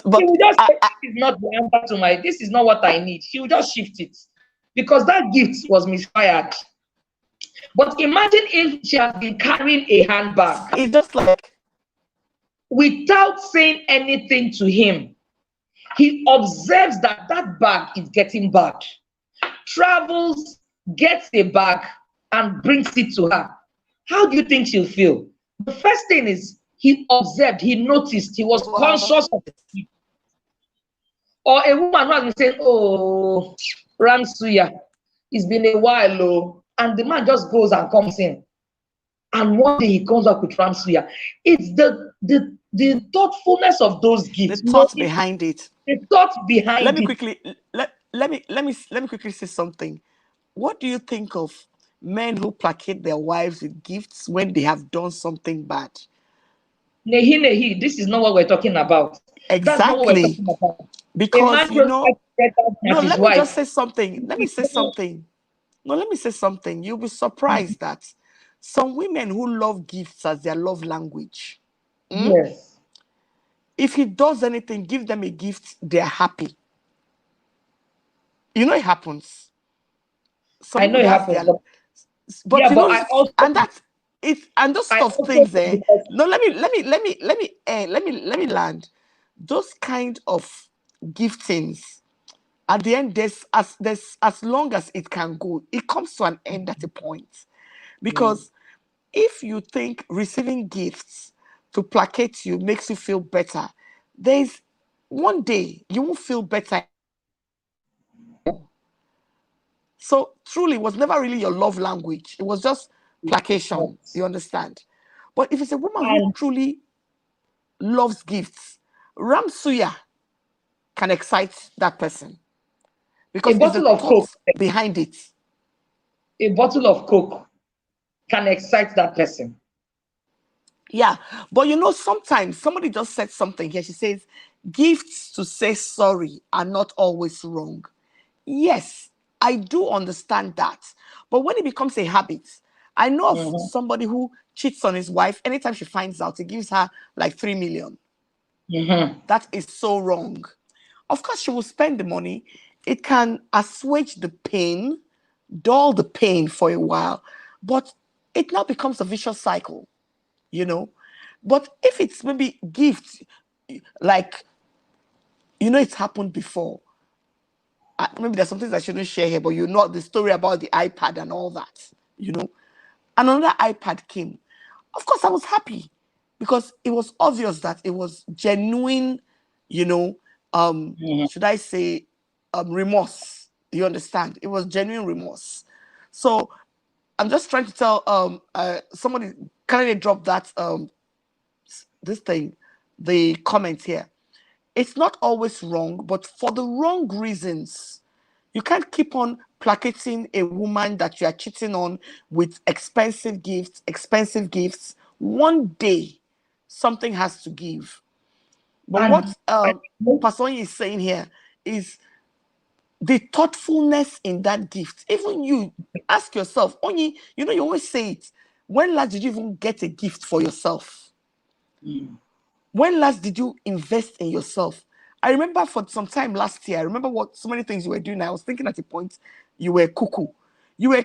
but She will just say, I this is not the answer to this is not what I need. She will just shift it because that gift was misfired. But imagine if she has been carrying a handbag it's just like without saying anything to him. He observes that that bag is getting bad, travels, gets a bag, and brings it to her. How do you think she'll feel? The first thing is he observed, he noticed, he was wow. conscious of it. Or a woman who has been saying, oh, Ramsuya, it's been a while, oh, and the man just goes and comes in. And one day he comes up with Ramsuya. It's the thoughtfulness of those The gifts. thought behind it. The thought Let behind me it. quickly let me quickly say something. What do you think of men who placate their wives with gifts when they have done something bad. Nehi, this is not what we're talking about. That's not what we're Exactly. talking about. A Because, man just tries to get out no, at his let me wife. just say something. Let me say something. No, let me say something. You'll be surprised that some women who love gifts as their love language, Yes. if he does anything, give them a gift, they're happy. You know it happens. Some I know people, it that's happens, their, but but yeah, you but know, and that's it, and those I stuff also things there. because No, let me land. Those kind of giftings at the end, there's as long as it can go, it comes to an end at a point. Because if you think receiving gifts to placate you makes you feel better, there's one day you won't feel better. So truly, it was never really your love language. It was just it's not. placation. You understand? But if it's a woman who And truly loves gifts, Ramsuya can excite that person a because it's the bottle of thought Coke, behind it. a bottle of Coke can excite that person. Yeah, but sometimes somebody just said something here. She says, gifts to say sorry are not always wrong. Yes, I do understand that. But when it becomes a habit, I know of Mm-hmm. somebody who cheats on his wife. Anytime she finds out, he gives her like 3 million. Mm-hmm. That is so wrong. Of course, she will spend the money. It can assuage the pain, dull the pain for a while, but it now becomes a vicious cycle, you know. But if it's maybe gifts, like, it's happened before. Maybe there's some things I shouldn't share here, but the story about the iPad and all that, And another iPad came. Of course, I was happy because it was obvious that it was genuine, you know, Mm-hmm. should I say, remorse. You understand? It was genuine remorse. So I'm just trying to tell somebody, can I drop that this thing, the comment here. It's not always wrong, but for the wrong reasons. You can't keep on placating a woman that you are cheating on with expensive gifts, expensive gifts. One day, something has to give. But And what Pastor Onyai is saying here is the thoughtfulness in that gift. Even you ask yourself, Onyai, you always say it. When last did you even get a gift for yourself? When last did you invest in yourself? I remember for some time last year, I remember so many things you were doing. I was thinking at a point, you were cuckoo. You were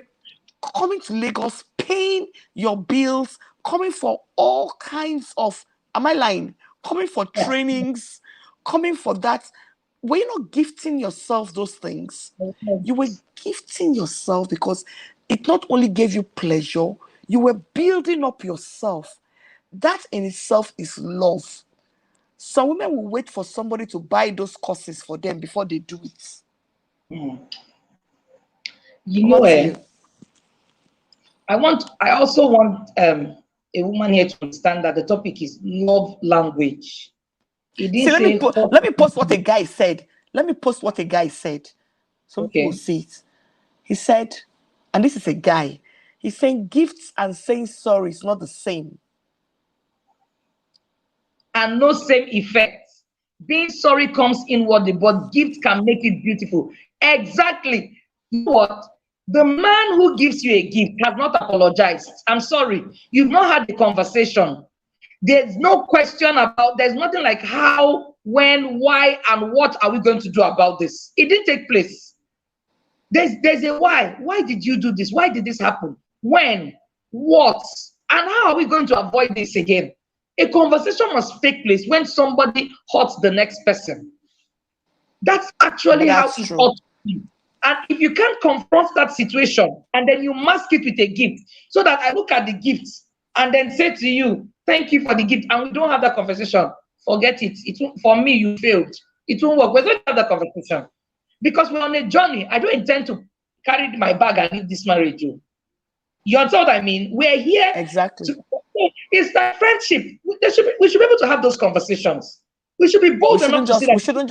coming to Lagos, paying your bills, coming for all kinds of, am I lying? Coming for trainings, coming for that. Were you not gifting yourself those things? You were gifting yourself because it not only gave you pleasure, you were building up yourself. That in itself is love. Some women will wait for somebody to buy those courses for them before they do it. you Over know, to you. I also want a woman here to understand that the topic is love language. He See, didn't say hot. let me post what a guy said. Let me post what a guy said. Some people will Okay. see it. He said, and this is a guy, he's saying gifts and saying sorry is not the same. And no same effect. Being sorry comes inwardly, but gift can make it beautiful. Exactly. You know what? The man who gives you a gift has not apologized. I'm sorry. You've not had the conversation. There's no question about, there's nothing like how, when, why, and what are we going to do about this? It didn't take place. There's a why. Why did you do this? Why did this happen? When? What? And how are we going to avoid this again? A conversation must take place when somebody hurts the next person. That's actually how That's it true. ought to be. And if you can't confront that situation and then you mask it with a gift, so that I look at the gifts and then say to you, thank you for the gift, and we don't have that conversation, forget it. It won't, for me, you failed. It won't work. We're going to have that conversation because we're on a journey. I don't intend to carry my bag and leave this marriage. You understand what I mean? We're here Exactly. to. It's like friendship. We should be able to have those conversations. We should be bold enough to say that. We shouldn't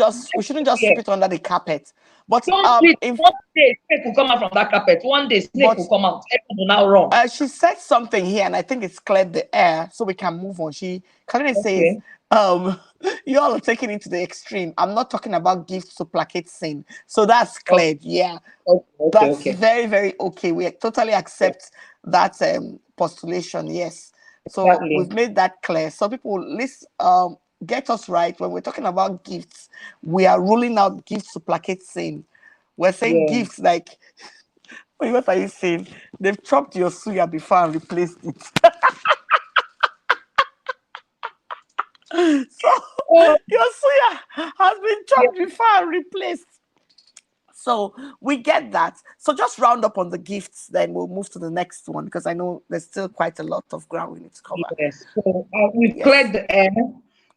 just sweep it under the carpet. But Don't sweep. One day snake will come out from that carpet. One day snake will come out. Everyone will now run. She said something here, and I think it's cleared the air, so we can move on. Kalina says, you all are taking it to the extreme. I'm not talking about gifts to placate sin. So that's cleared. Yeah. That's very, very okay. We totally accept that postulation. Yes. So we've made that clear. So people, let's get us right. When we're talking about gifts, we are ruling out gifts to placate sin. We're saying gifts like, what are you saying? They've chopped your suya before and replaced it. So your suya has been chopped before and replaced. So we get that. So just round up on the gifts, then we'll move to the next one, because I know there's still quite a lot of ground we need to cover. Yes. So we've cleared the air.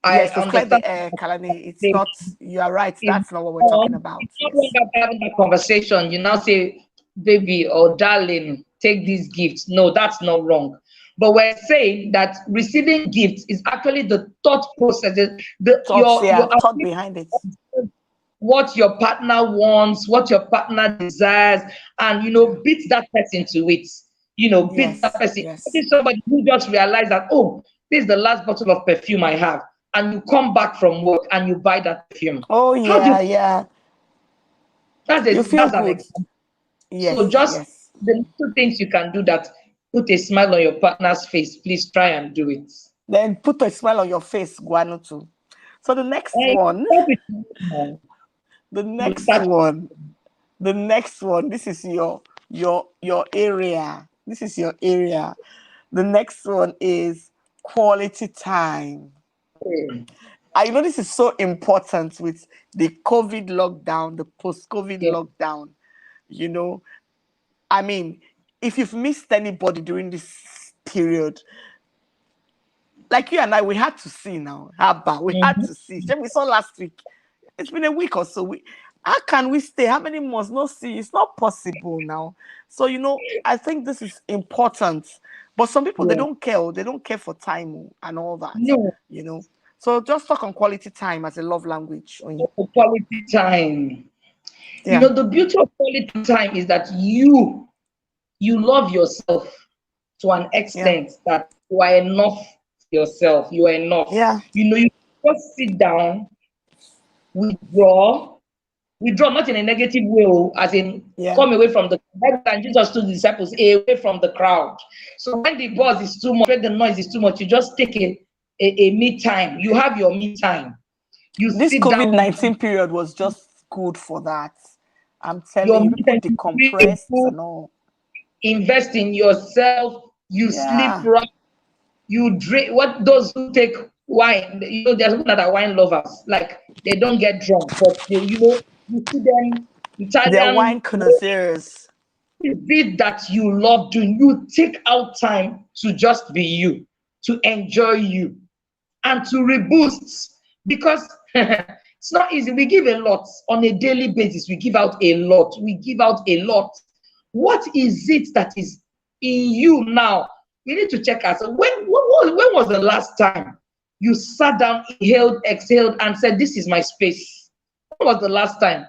Yes, we've cleared the air, Kalani. It's not, you are right. That's not what we're talking about. It's not wrong after having that conversation. You now say, baby or darling, take these gifts. No, that's not wrong. But we're saying that receiving gifts is actually the thought process, your thought behind it. What your partner wants, what your partner desires, and beat that person to it. Beat that person. Yes. If somebody who just realized that, oh, this is the last bottle of perfume I have, and you come back from work and you buy that perfume. Oh yeah, you feel good. Yes. So just the little things you can do that put a smile on your partner's face. Please try and do it. Then put a smile on your face, Guano too. So the next one. The next one. This is your area. This is your area. The next one is quality time. I know this is so important with the COVID lockdown, the post-COVID lockdown. I mean, if you've missed anybody during this period, like you and I, we had to see now. We had to see. We saw last week. It's been a week or so. How can we stay? How many months no see? It's not possible now. So, I think this is important. But some people, they don't care. They don't care for time and all that. No. So just talk on quality time as a love language. Quality time. Yeah. The beauty of quality time is that you love yourself to an extent that you are enough for yourself. You are enough. Yeah. You just sit down, withdraw not in a negative way, as in come away from the Bible. And Jesus told the disciples, away from the crowd. So when the buzz is too much, when the noise is too much, you just take a me time. You have your me time. This COVID-19 period was just good for that. I'm telling you, people decompress and all. Invest in yourself. You sleep right. You drink. What those who take wine, there's people that are wine lovers. Like they don't get drunk, but you see them Italian. They're wine connoisseurs. Is it that you love doing? You take out time to just be you, to enjoy you, and to reboost, because it's not easy. We give a lot on a daily basis. We give out a lot. What is it that is in you now? We need to check ourselves. When was the last time you sat down, inhaled, exhaled, and said, this is my space? When was the last time?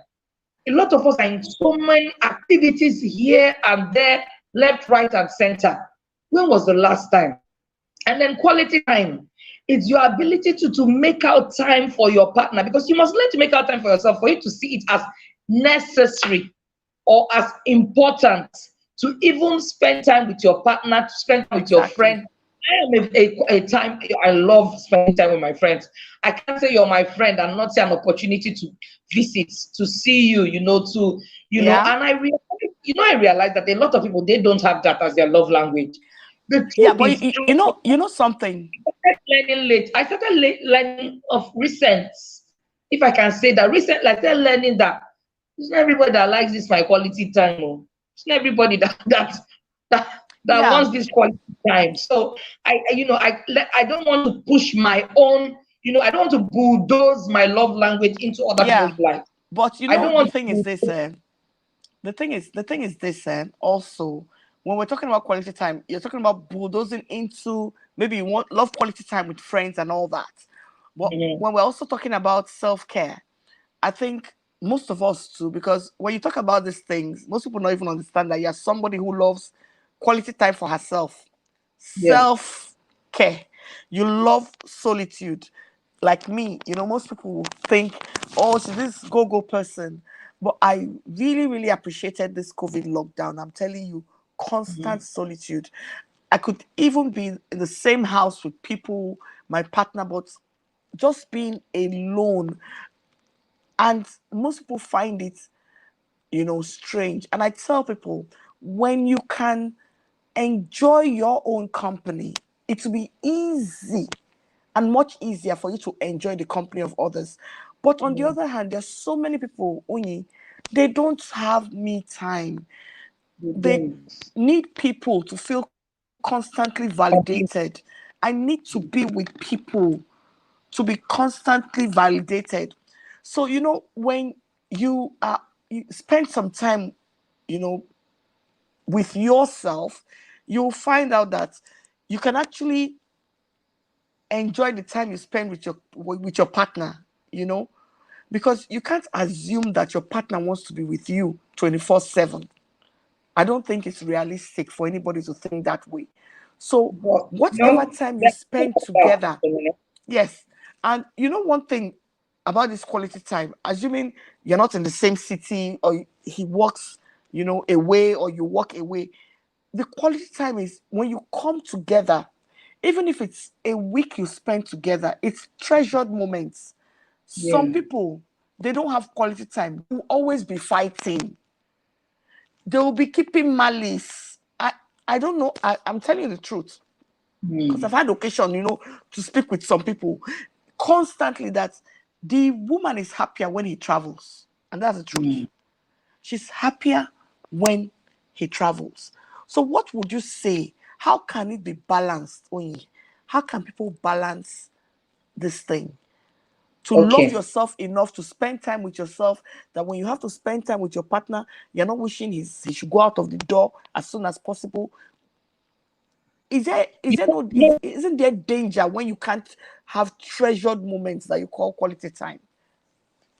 A lot of us are in so many activities here and there, left, right, and center. When was the last time? And then quality time. It's your ability to make out time for your partner, because you must learn to make out time for yourself, for you to see it as necessary or as important to even spend time with your partner, to spend time with your friend. I am I love spending time with my friends. I can't say you're my friend and not say an opportunity to visit, to see you, and I realize that a lot of people, they don't have that as their love language. But you know something. I started learning of recent, if I can say that, recently I started learning that it's not everybody that likes this my quality time. It's not everybody that wants this quality time. So I don't want to push my own, I don't want to bulldoze my love language into other people's lives. But the thing is this. The thing is this. Also, when we're talking about quality time, you're talking about bulldozing into, maybe you want love quality time with friends and all that. But when we're also talking about self-care, I think most of us too, because when you talk about these things, most people don't even understand that you're somebody who loves quality time for herself, Yeah. self-care. You love solitude. Like me, most people will think, oh, she's this go-go person. But I really, really appreciated this COVID lockdown. I'm telling you, constant solitude. I could even be in the same house with people, my partner, but just being alone. And most people find it, strange. And I tell people, when you can enjoy your own company, it will be easy and much easier for you to enjoy the company of others. But on the other hand, there's so many people, Onyi, they don't have me time. They need people to feel constantly validated. I need to be with people to be constantly validated. So, when you spend some time, you know, with yourself, you'll find out that you can actually enjoy the time you spend with your partner, because you can't assume that your partner wants to be with you 24/7. I don't think it's realistic for anybody to think that way. So, But whatever time you let's talk spend about together, yes. And one thing about this quality time, assuming you're not in the same city or he works, away or you walk away, the quality time is when you come together, even if it's a week you spend together, it's treasured moments. Some yeah. people, they don't have quality time. They will always be fighting. They will be keeping malice. I don't know. I'm telling you the truth. Because I've had occasion, to speak with some people constantly that the woman is happier when he travels. And that's the truth. She's happier when he travels. So what would you say? How can it be balanced, Onyi? How can people balance this thing? To love Okay. yourself enough to spend time with yourself, that when you have to spend time with your partner, you're not wishing he should go out of the door as soon as possible. Is You there no know, isn't there danger when you can't have treasured moments that you call quality time?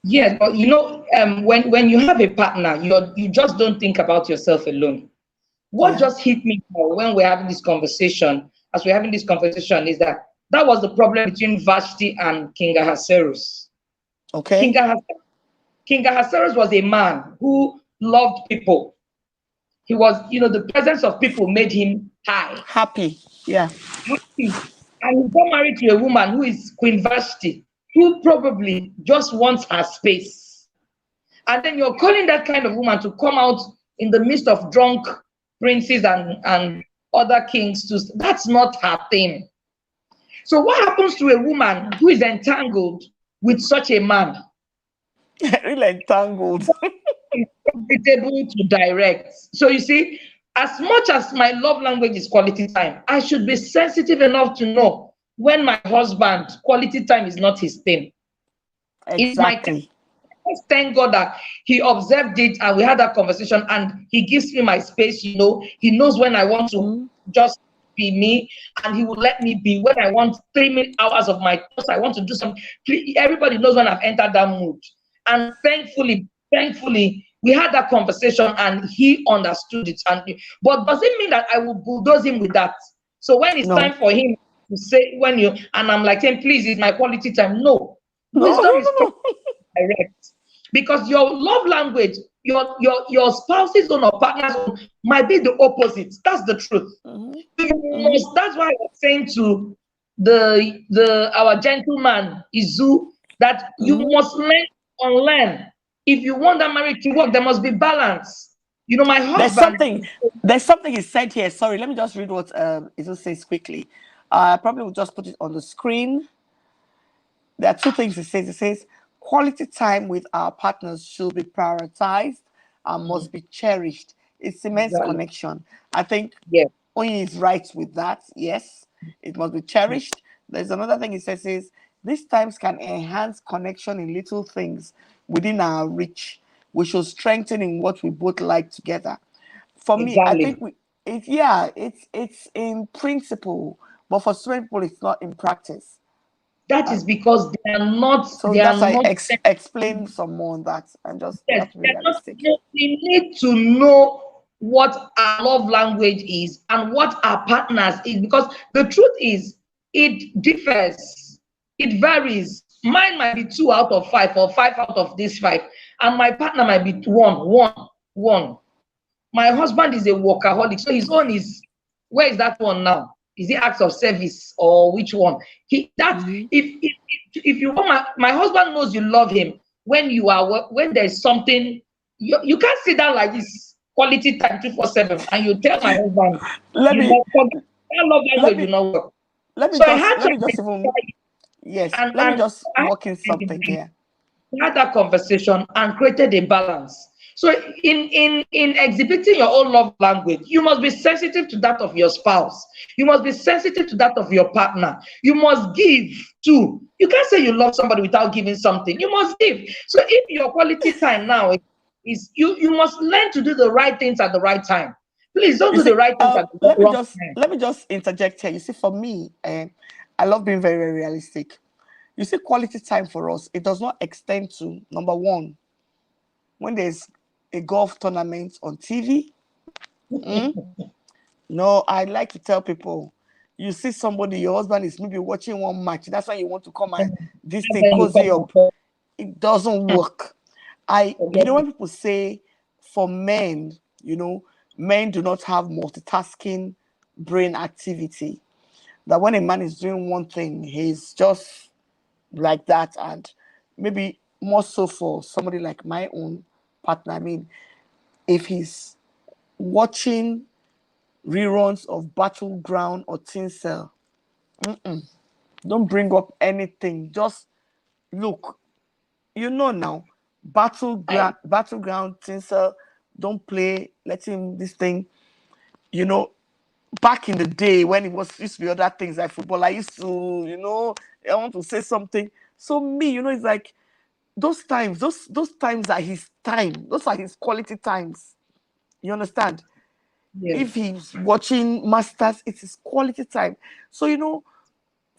yes, but when you have a partner, you just don't think about yourself alone. What Yeah. just hit me now when we're having this conversation, as we're having this conversation, is that was the problem between Vashti and King Ahasuerus. King, Okay. Ahas- King Ahasuerus was a man who loved people. He was, the presence of people made him high, Happy. Yeah. happy. And he got married to a woman who is Queen Vashti, who probably just wants her space. And then you're calling that kind of woman to come out in the midst of drunk princes and other kings to that's not her thing. So what happens to a woman who is entangled with such a man? Really entangled. Is comfortable to direct. So you see, as much as my love language is quality time, I should be sensitive enough to know when my husband quality time is not his thing. It's my time. Exactly. Thank God that he observed it and we had that conversation and he gives me my space. He knows when I want to just be me and he will let me be when I want 3 minute hours of my thoughts. I want to do something. Everybody knows when I've entered that mood. And thankfully, we had that conversation and he understood it. But does it mean that I will bulldoze him with that? So when it's time No. for him to say and I'm like saying, please, it's my quality time. No. No, Wisdom no, is no, direct because your love language, your spouse's own or partner's own might be the opposite. That's the truth. no. That's why I was saying to the our gentleman Izu that you must learn unlearn. If you want that marriage to work, there must be balance. My There's husband. something. There's something he said here. Sorry, let me just read what Izu says quickly. I probably will just put it on the screen. There are two things he says. He says quality time with our partners should be prioritized and must be cherished. It cements Exactly. connection. I think Yeah. Oyin is right with that. Yes, it must be cherished. There's another thing he says is these times can enhance connection in little things within our reach. We should strengthen in what we both like together. For me, I think Exactly. it's in principle, but for some people it's not in practice. That is because So they are that's why not. explain some more on that, and just we Yes, have to be they're not. realistic. We need to know what our love language is and what our partners is, because the truth is it differs, it varies. Mine might be 2 out of 5 or 5 out of this 5, and my partner might be one. My husband is a workaholic, so his own is, where is that one now? Is it acts of service or which one? He that Mhm. if you want, my husband knows you love him when you are, when there's something, you can't sit down like this quality time 247 and you tell my husband Let you me love, forget, that love let language will me not work. let me So I just had to let me just even identify it, yes, and let me just I had work in to something identify, here. had that conversation and created a balance. So in exhibiting your own love language, you must be sensitive to that of your spouse. You must be sensitive to that of your partner. You must give too. You can't say you love somebody without giving something. You must give. So if your quality time now is you must learn to do the right things at the right time. Please don't You do see, the right things at the wrong time. let me just interject here. You see, for me, I love being very, very realistic. You see, quality time for us, it does not extend to number one, when there's a golf tournament on TV. Mm? No, I like to tell people, you see somebody, your husband is maybe watching one match. That's why you want to come and this That's thing when you cozy come up. back. It doesn't work. Forget When it. people say for men, men do not have multitasking brain activity. That when a man is doing one thing, he's just like that, and maybe more so for somebody like my own partner. I mean, if he's watching reruns of Battleground or Tinsel, don't bring up anything. Just look, now, I battleground, Tinsel, don't play. Let him this thing. You know, back in the day when it was used to be other things like football, I used to, I want to say something. So me, it's like those times, those times are his time. Those are his quality times. You understand? Yes. If he's watching Masters, it's his quality time. So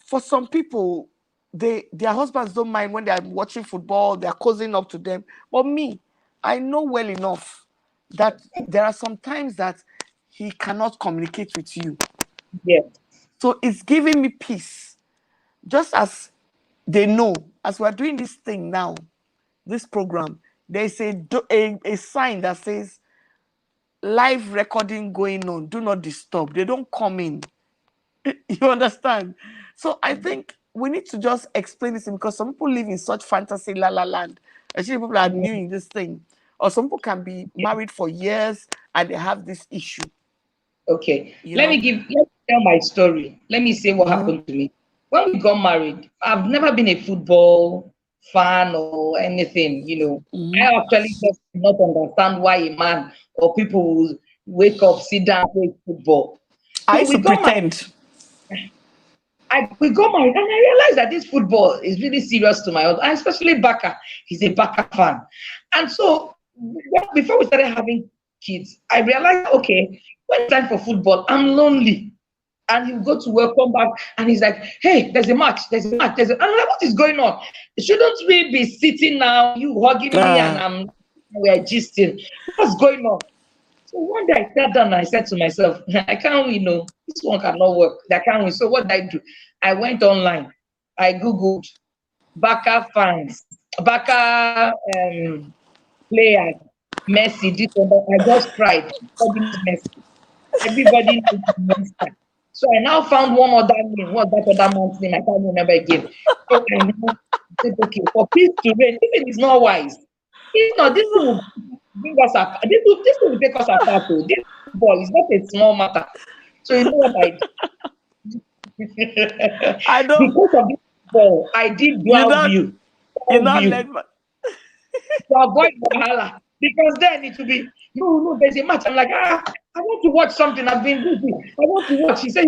for some people, their husbands don't mind when they're watching football, they're cozying up to them. But me, I know well enough that there are some times that he cannot communicate with you. Yes. So it's giving me peace. Just as they know, as we're doing this thing now, this program, there's a sign that says live recording going on, do not disturb. They don't come in. You understand? So I think we need to just explain this because some people live in such fantasy la la land. Actually, people are new in this thing. Or some people can be married for years and they have this issue, Okay, you know. let me tell my story. Let me say what Mm-hmm. happened to me. When we got married, I've never been a football fan or anything, Mm-hmm. I actually just do not understand why a man or people will wake up, sit down, play football. I So used to we got married. pretend. We got married, and I realized that this football is really serious to my husband, especially Baka. He's a Baka fan. And so before we started having kids, I realized, okay, when it's time for football, I'm lonely. And he'll go to work, come back, and he's like, hey, there's a match. And I'm like, what is going on? Shouldn't we be sitting now, you hugging me, and Uh, we're gisting? What's going on? So one day I sat down and I said to myself, I can't win, no, this one cannot work. I can't win. So what did I do? I went online. I Googled Baka fans, Baka players, Messi, this one. I just cried. Everybody knows Messi. Everybody knows Messi. So I now found one other name. What's that other man's name? I can't remember again. So I now said, okay, for peace to reign, if it is not wise, if not, this thing will bring us apart. This will take us apart. Oh. This football is not a small matter. So you know what I did? I don't. Because of this football, I did You dual don't. view. You Dual don't view let. to avoid Wahala. Because then it will be, no, there's a match. I'm like, I want to watch something. I've been busy. I want to watch. He said,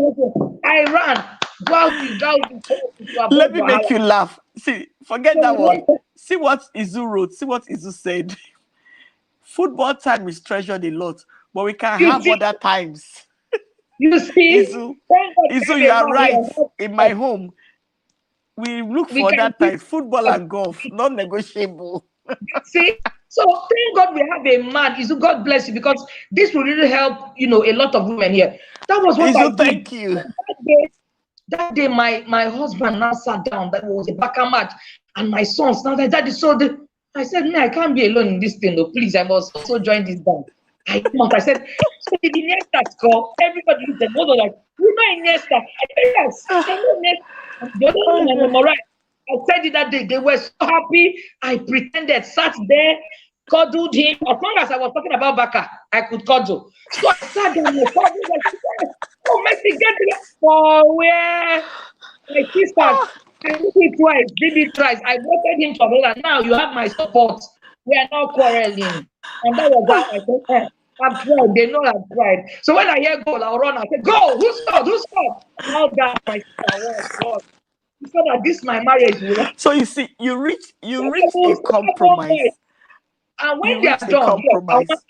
I ran. Dual view to Let avoid me make Wahala. you laugh. See, forget So that we one. went, See what Izu wrote. See what Izu said. Football time is treasured a lot, but we can you have see, other times. you see, Izu, thank God we Izu, have you a are man right. here. In my home, We look We for can that keep. time. Football and golf, non-negotiable. See, so thank God we have a man. Is God bless you, because this will really help, a lot of women here. That was what I Izu, did. thank you. That day, my husband now sat down. That was a backup match, and my sons now that daddy saw the. I said, "Me, I can't be alone in this thing. No, please, I must also join this band." I must. I said, "So did Iniesta score?" Everybody looked at me. Both were like, "You know Iniesta?" I said, "Yes, I know Iniesta." The other one I Okay. memorized. I said it that day. They were so happy. I pretended, sat there, cuddled him. As long as I was talking about Baka, I could cuddle. So I sat down and cuddled. Like, "Yes. Oh, Messi, get there." For where? My sisters, I did it twice, did it twice. I voted him to another. Now you have my support. We are not quarreling. And that was how I said, I've tried. They know I've tried. So when I hear goal, I'll run. I say, "Goal! Who scored? Who scored?" Now that my sister was God. So that this my marriage will So you see, you reach a fight. compromise. And when You they reach are a done, yes, I want compromise.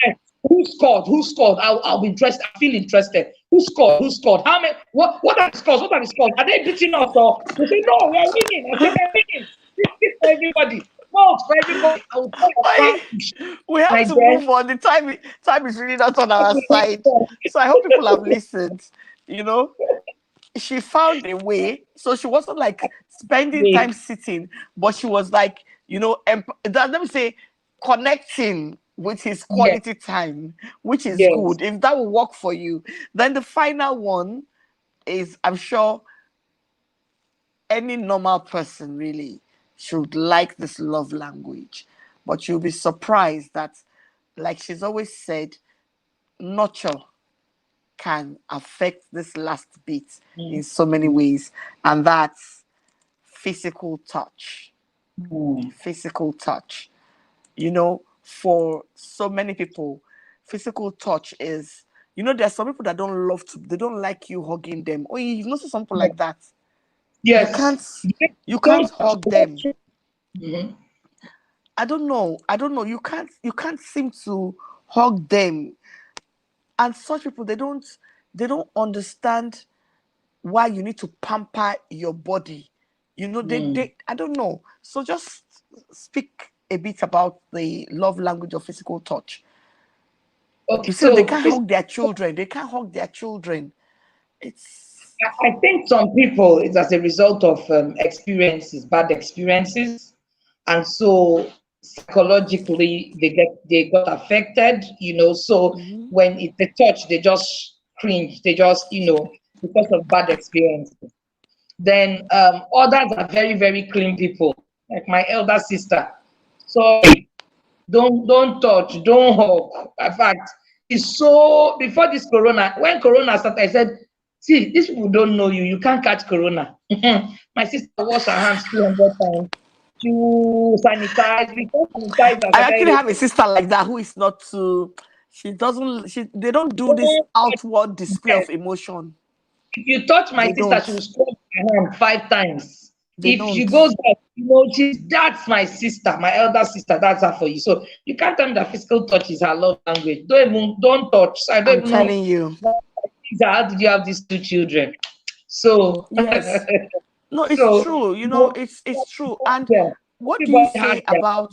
who scored? Who scored? I'll be interested. I feel interested. Who scored? Who scored? How many? What are the scores? What are the scores? Are they beating us or they say no? We are winning. I say we're winning. This for everybody. Vote for everybody. I will tell Why? you, We have my to dear. move on. The time is really not on our side. So I hope people have listened. You know, she found a way. So she wasn't like spending time Wait, sitting, but she was like, let me say, connecting with his yes, quality time, which is yes. good. If that will work for you, then the final one is, I'm sure any normal person really should like this love language. But you'll be surprised that, like she's always said, nurture can affect this last bit in so many Mm, ways, and that's physical touch. mm, Physical touch. For so many people, physical touch is, there's some people that they don't like you hugging them. Oh, you've noticed something mm. like that. You Yes. can't, Yes. you can't Don't touch. hug them. Mhm. I don't know. I don't know. You can't seem to hug them. And such people, they don't understand why you need to pamper your body. Mm. I don't know. So just speak a bit about the love language of physical touch. Okay, You see, they so can't hug their children. They can't hug their children. It's I think some people it's as a result of experiences, bad experiences, and so psychologically they got affected. So Mhm. when it's the touch, they just cringe. They just because of bad experiences. Then others are very very clean people, like my elder sister. Sorry, don't touch, don't hug. In fact, it's so before this corona, when corona started, I said, see, these people don't know you. You can't catch corona. My sister wash her hands 200 times. To sanitize, because sanitizers I are actually very have a sister like that who is not too. They don't do this outward display yes. of emotion. If you touch my They sister, don't. she will scrub my hand 5 times. They If she don't. goes out, that's my sister, my elder sister. That's her for you. So you can't tell me that physical touch is her love language. Don't touch. I don't I'm even know. telling you. How did you have these two children? So, Yes. No, it's so true. It's true. And yeah, what do you everybody has say their about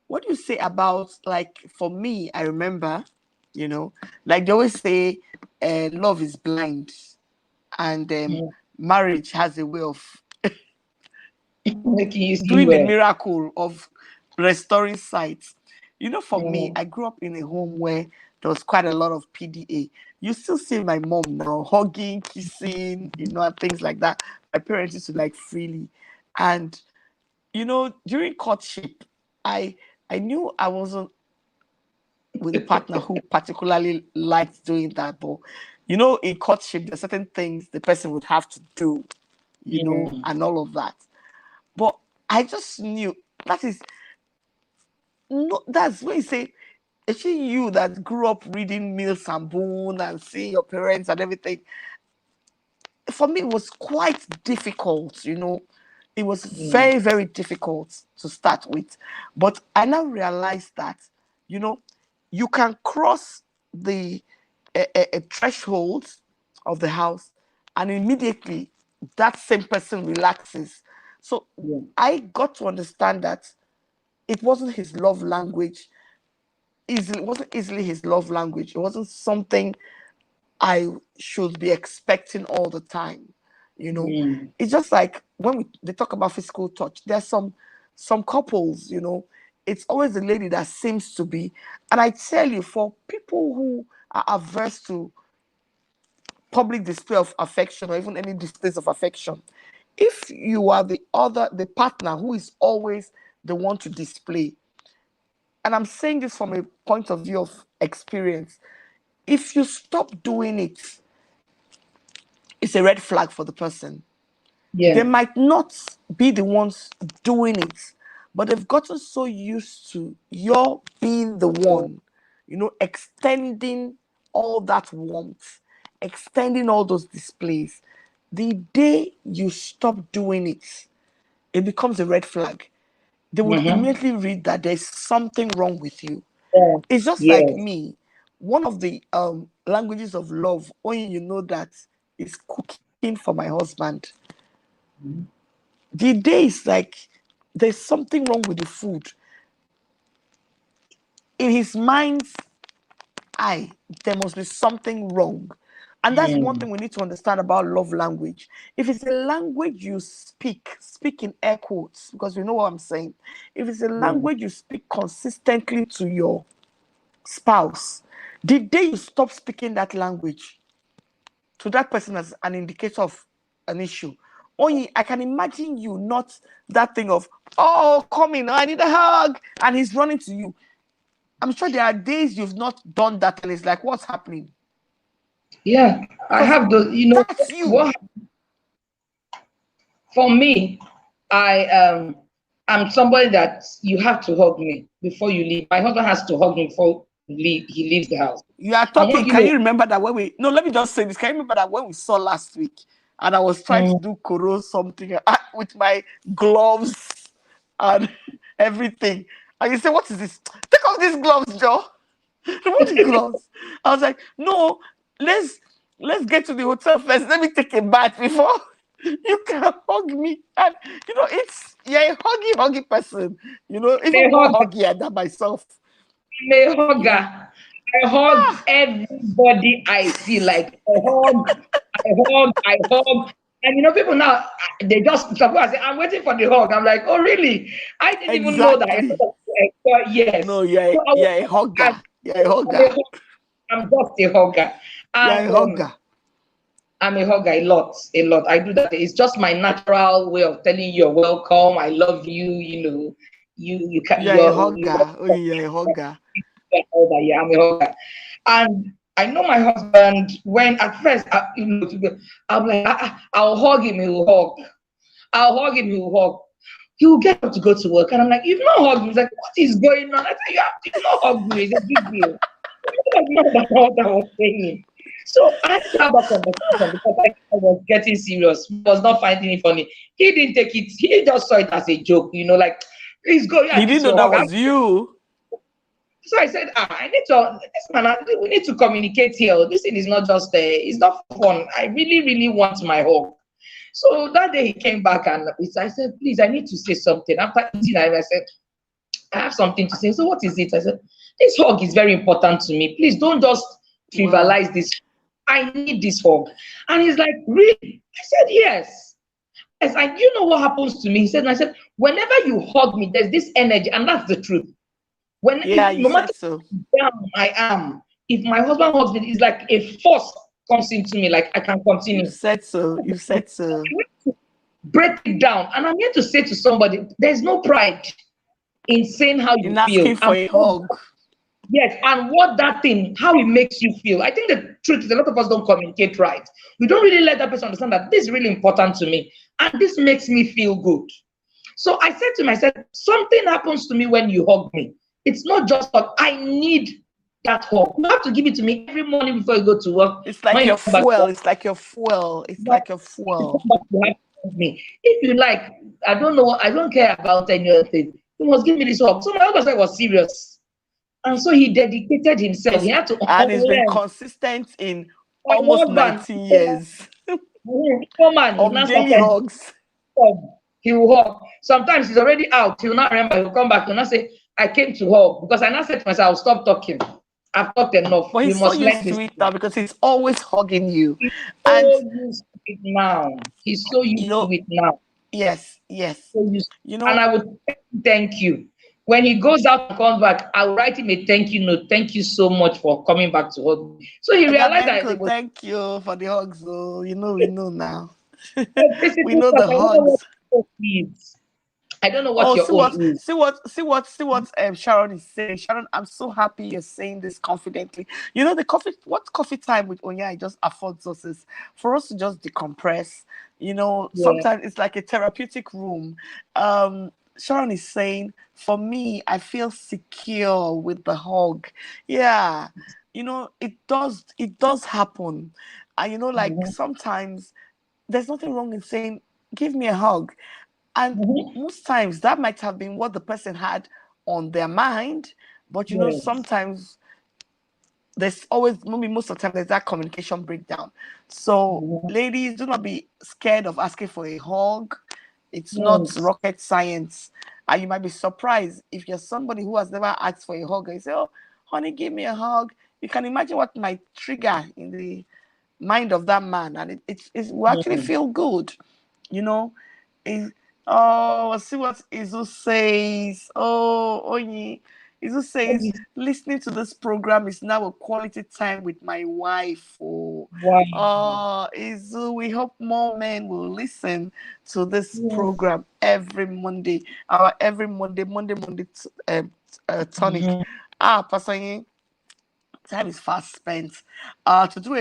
what do you say about, like, for me, I remember, like they always say, love is blind, and mm, marriage has a way of making you see doing the well. miracle of restoring sight. For me, Mm, I grew up in a home where there was quite a lot of PDA. You still see my mom now hugging, kissing, and things like that. My parents used to like freely. And during courtship, I I knew I wasn't with a partner who particularly liked doing that, but in courtship, there's certain things the person would have to do, mm, and all of that. But I just knew that is no, that's when you say, actually, you that grew up reading Mills and Boone and seeing your parents and everything, for me, it was quite difficult. It was mm, very, very difficult to start with. But I now realize that, you know, you can cross the a threshold of the house, and immediately that same person relaxes. So Yeah. I got to understand that it wasn't his love language. It wasn't easily his love language. It wasn't something I should be expecting all the time. You know, Mm. it's just like when they talk about physical touch. There's some couples, it's always the lady that seems to be. And I tell you, for people who are averse to public display of affection or even any displays of affection, if you are the partner who is always the one to display, and I'm saying this from a point of view of experience, if you stop doing it, it's a red flag for the person. They Yeah. might not be the ones doing it, but they've gotten so used to your being the one, extending all that warmth, extending all those displays. The day you stop doing it, it becomes a red flag. They would Mm-hmm. immediately read that there's something wrong with you. Yeah. It's just like Yes. me. One of the languages of love, only that, is cooking for my husband. The day is like there's something wrong with the food. In his mind's eye, there must be something wrong. And that's one Mm. thing we need to understand about love language. If it's a language you speak in air quotes, because you know what I'm saying. If it's a Yeah. language you speak consistently to your spouse, the day you stop speaking that language to that person as an indicator of an issue, only I can imagine you not that thing of, oh, come in, I need a hug, and he's running to you. I'm sure there are days you've not done that, and it's like, what's happening? Yeah. I Because have the, that's you. what for me, I'm somebody that you have to hug me before you leave. My husband has to hug me before he leaves the house. You are And talking. Can you remember that when we? No, let me just say this. Can you remember that when we saw last week, and I was trying to Mm, do koro something with my gloves and everything, and you say, "What is this? Take off these gloves, Joe. Remove the gloves." I was like, "No, let's get to the hotel first. Let me take a bath before you can hug me." And you're a huggy person. a Even more hug, huggy than myself. I'm a You know. hugger. I hug everybody I see. Like I hug. And people now, they just suppose say, I'm waiting for the hug. I'm like, oh really? I didn't even know that. Exactly. Yes. No, you're So a, I was, you're a hugger. I'm, You're a I'm, a, hugger. hug- I'm just a hugger. You're a And hugger. I'm a hugger a lot, a lot. I do that. It's just my natural way of telling you you're welcome. I love you. You can You're a you're hugger. Oh, you're a hugger. yeah, I'm a hugger. And I know my husband, when at first, I'm like, I'll hug him, he will hug. I'll hug him, he will hug. He will get up to go to work. And I'm like, you've not hugged me. He's like, what is going on? I said, you've not hugged me. It's a big deal. That's not what I was saying. So I had to have a conversation because I was getting serious. I was not finding it funny. He didn't take it, he just saw it as a joke, like, please go, yeah, He this didn't know your that hug. was you. So I said, I need to, this man, we need to communicate here. This thing is not just, it's not fun. I really, really want my hug. So that day he came back and I said, please, I need to say something. After eating, I said, I have something to say. So what is it? I said, this hug is very important to me. Please don't just Wow. trivialize this. I need this hug. And he's like, really? I said, yes. Yes, and you know what happens to me? He said, and I said, whenever you hug me, there's this energy, and that's the truth. Yeah, you No matter said so. how down I am, if my husband hugs me, it's like a force comes into me, like I can You continue. said so. You said so. Break it down. And I'm here to say to somebody, there's no pride in saying how In you asking feel. for a hug. Yes, and what that thing, how it makes you feel. I think the truth is a lot of us don't communicate right. We don't really let that person understand that this is really important to me and this makes me feel good. So I said to myself, something happens to me when you hug me. It's not just that I need that hug. You have to give it to me every morning before you go to work. It's like When you your come back to fuel. work, It's like your fuel. It's you like your fuel. have to hug me. If you like, I don't know, I don't care about any other thing. You must give me this hug. So my husband was serious. And so he dedicated himself. He had to And it's been unlearn. consistent in My almost husband, 19 years woman, he of now daily started hugs. hug. He will hug. Sometimes he's already out. He will not remember. He will come back. He will not say, I came to hug. Because I now said to myself, I'll stop talking. I've talked enough. But We he's so must learn used this. to it now because he's always hugging you. He's And, so used to it now. He's so you used to know, it now. yes, yes. So used. You And know, I would thank you. When he goes out and comes back, I will write him a thank you note. Thank you so much for coming back to hug me. So he realized that it Agabenko, was thank you for the hugs. Oh, we know now. a We physical know touch. the I don't know what hugs. your own is. I don't know what Oh, your own is. see what Sharon is saying. Sharon, I'm so happy you're saying this confidently. You know, what coffee time with Onyai just affords us is for us to just decompress. You know, Yeah. sometimes it's like a therapeutic room. Sharon is saying, for me, I feel secure with the hug. Yeah, you know, it does happen. And you know, like Mhm. sometimes there's nothing wrong in saying, give me a hug. And Mhm. most times that might have been what the person had on their mind. But you know, Yes. sometimes there's always, maybe most of the time, there's that communication breakdown. So, Mhm. ladies, do not be scared of asking for a hug. It's not Yes. rocket science. And you might be surprised if you're somebody who has never asked for a hug and you say, oh, honey, give me a hug. You can imagine what might trigger in the mind of that man. And it will actually Mhm. feel good, you know. Is oh, see what Izu says. Oh, Onyi. Izu says listening to this program is now a quality time with my wife. Wow. Izu, we hope more men will listen to this Yes. program every Monday. Our every Monday tonic. Mhm. Pastor Yin, time is fast spent. To do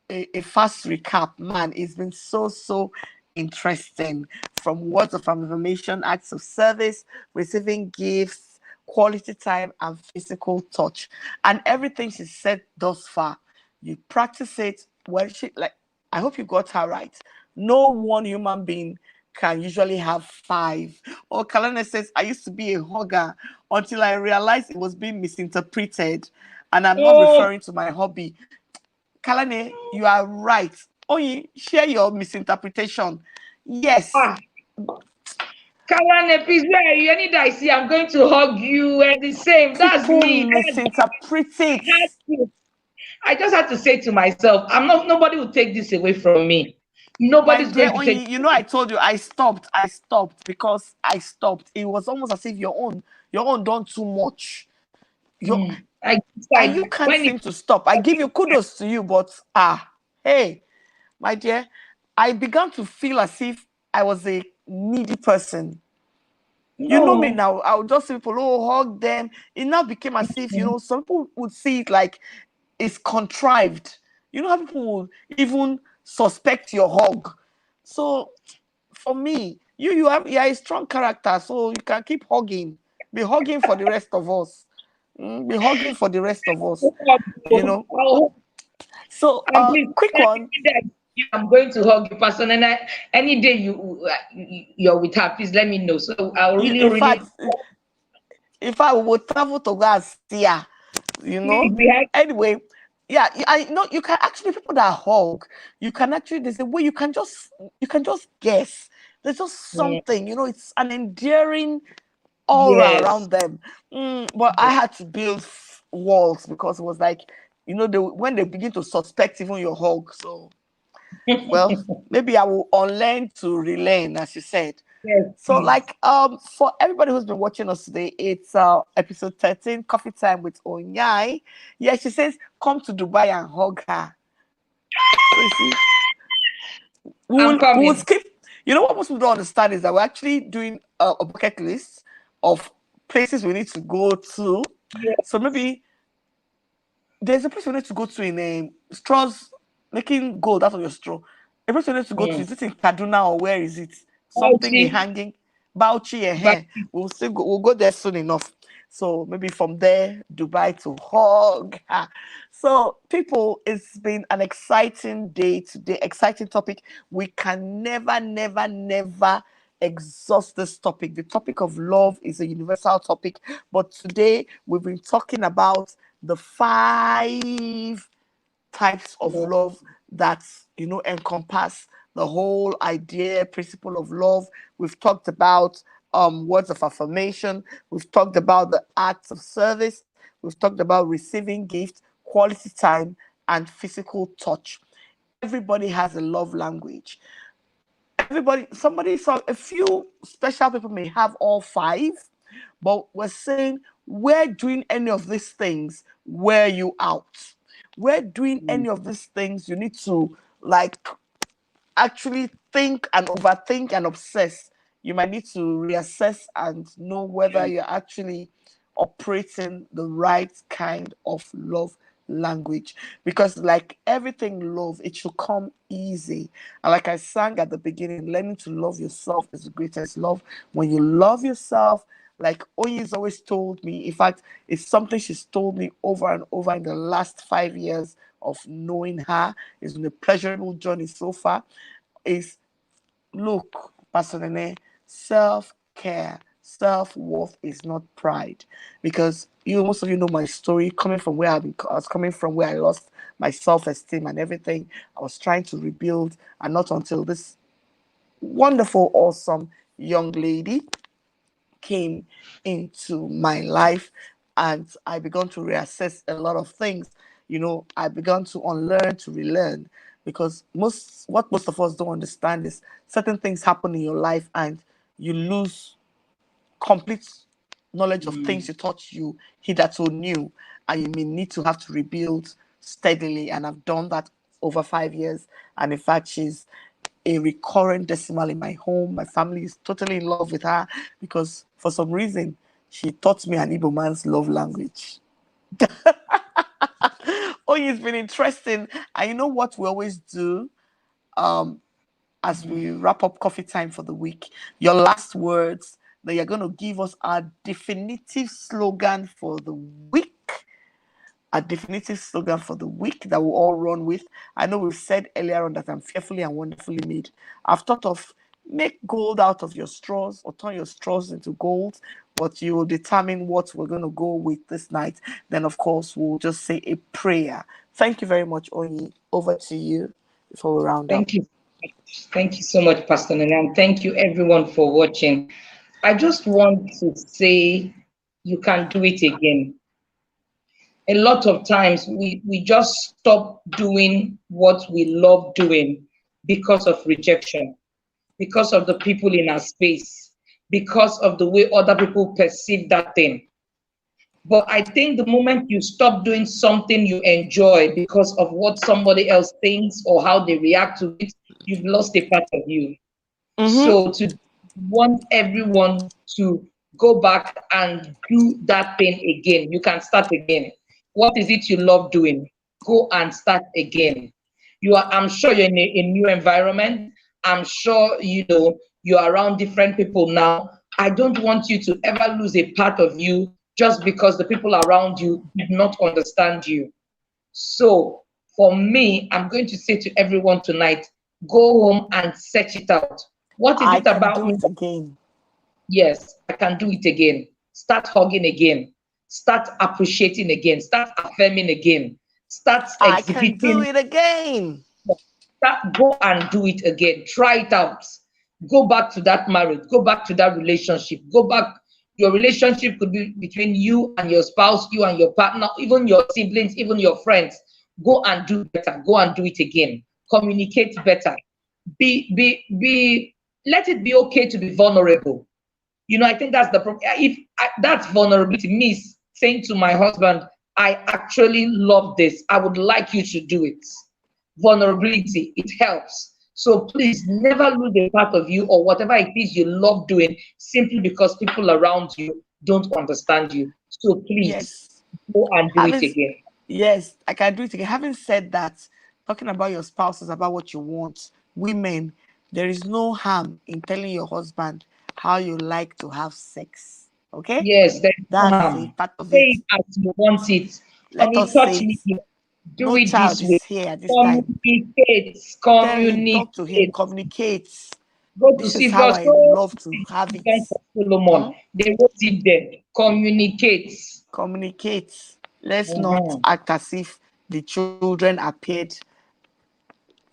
a fast recap, man, it's been so interesting. From words of affirmation, acts of service, receiving gifts, quality time, and physical touch, and everything she said thus far. You practice it. Well, she like. I hope you got her right. No one human being can usually have five. Or Kalana says, I used to be a hugger until I realized it was being misinterpreted. And I'm not Oh, referring to my hobby. Kalane, you are right. Only share your misinterpretation. Yes, ah. Kawane, please, where are you? Any day I see, I'm going to hug you. And the same. That's people me. misinterpret it. I just had to say to myself, I'm not. Nobody will take this away from me. My Nobody's dear going to take. Onyi, you know I told you I stopped. I stopped because I stopped. It was almost as if your own done too much. Your I and you decide can't when seem it. to stop. I give you kudos to you, but hey, my dear, I began to feel as if I was a needy person. You know me No. now. I would just see people, oh, hug them. It now became as if, some people would see it like it's contrived. You know how people would even suspect your hug. So for me, you're a strong character, so you can keep hugging. Be hugging for the rest of us. Be hugging for the rest of us. You know. I'll, So and please, quick one. any day I see you, I'm going to hug you, person. And any day you're with her, please let me know. So I'll You, really, in really. fact, if I would travel to go and see her, you Please, know. we have. Anyway, yeah, I know you can actually, people that hug, you can actually, there's a way you can just guess. There's just Mm, something, it's an endearing aura yes. around them. But I had to build walls because it was like, when they begin to suspect even your hug. So, well, maybe I will unlearn to relearn, as you said. Yes, So, please. like, for everybody who's been watching us today, it's episode 13, Coffee Time with Onyai. Yeah, she says, come to Dubai and hug her. So you see, we I'm will we will coming. skip. You know what most people don't understand is that we're actually doing a bucket list of places we need to go to. So Yes. maybe there's a place we need to go to in straws, making gold out of your straw. A place we need to go to, Mm. is it in Kaduna or where is it? Something a Bauchi, hanging, Bauchi, Bauchi. we'll go there soon enough. So maybe from there, Dubai to hug. So people, it's been an exciting day today, exciting topic. We can never exhaust this topic. The topic of love is a universal topic, but today we've been talking about the 5 types of love that encompass the whole idea, principle of love. We've talked about words of affirmation. We've talked about the acts of service. We've talked about receiving gifts, quality time, and physical touch. Everybody has a love language. Everybody, somebody, so a few special people may have all five, but we're saying we're doing any of these things, wear you out. We're doing any of these things, you need to like actually think and overthink and obsess. You might need to reassess and know whether you're actually operating the right kind of love language, because like everything love, it should come easy. And like I sang at the beginning, learning to love yourself is the greatest love. When you love yourself, like Oyi's always told me, in fact, it's something she's told me over and over in the last 5 years of knowing her. It's been a pleasurable journey so far. Is look, Pastor Nene, self-care, self-worth is not pride. Because most of you know my story, coming from where I was coming from, where I lost my self-esteem and everything. I was trying to rebuild, and not until this wonderful, awesome young lady came into my life, and I began to reassess a lot of things. I began to unlearn, to relearn, because most of us don't understand is certain things happen in your life and you lose complete knowledge of things you thought you hitherto knew, and you may need to have to rebuild steadily. And I've done that over 5 years. And in fact, she's a recurrent decimal in my home. My family is totally in love with her because for some reason she taught me an Igbo man's love language. Oh, it's been interesting. And you know what we always do as we wrap up coffee time for the week? Your last words that you're going to give us our definitive slogan for the week. A definitive slogan for the week that we'll all run with. I know we've said earlier on that I'm fearfully and wonderfully made. I've thought of make gold out of your straws, or turn your straws into gold, but you will determine what we're going to go with this night. Then, of course, we'll just say a prayer. Thank you very much, Onyi. Over to you before we round up. Thank you. Thank you so much, Pastor Nana, and thank you everyone for watching. I just want to say you can do it again. A lot of times we just stop doing what we love doing because of rejection, because of the people in our space, because of the way other people perceive that thing. But I think the moment you stop doing something you enjoy because of what somebody else thinks or how they react to it, you've lost a part of you. So to want everyone to go back and do that thing again, you can start again. What is it you love doing? Go and start again. I'm sure you're in a new environment. I'm sure you're around different people now. I don't want you to ever lose a part of you just because the people around you did not understand you. So for me, I'm going to say to everyone tonight, go home and search it out. What is it about me? Again. Yes, I can do it again. Start hugging again. Start appreciating again. Start affirming again. Start exhibiting. I can do it again. Go and do it again. Try it out. Go back to that marriage. Go back to that relationship. Go back. Your relationship could be between you and your spouse, you and your partner, even your siblings, even your friends. Go and do better. Go and do it again. Communicate better. Let it be okay to be vulnerable. I think that's the problem. If that's vulnerability, means saying to my husband, I actually love this. I would like you to do it. Vulnerability, it helps. So please never lose a part of you or whatever it is you love doing simply because people around you don't understand you. So please go and do it again. Yes, I can do it again. Having said that, talking about your spouse is about what you want. Women, there is no harm in telling your husband how you like to have sex. Okay? Yes, that's a part of say it. it as you want it. Let us touch say me. Do no it child this way. is here at this time. Tell him, talk to him, communicate. Go to This see is how I love to have it. Solomon. They wrote it there. Communicate. Communicate. Let's not act as if the children appeared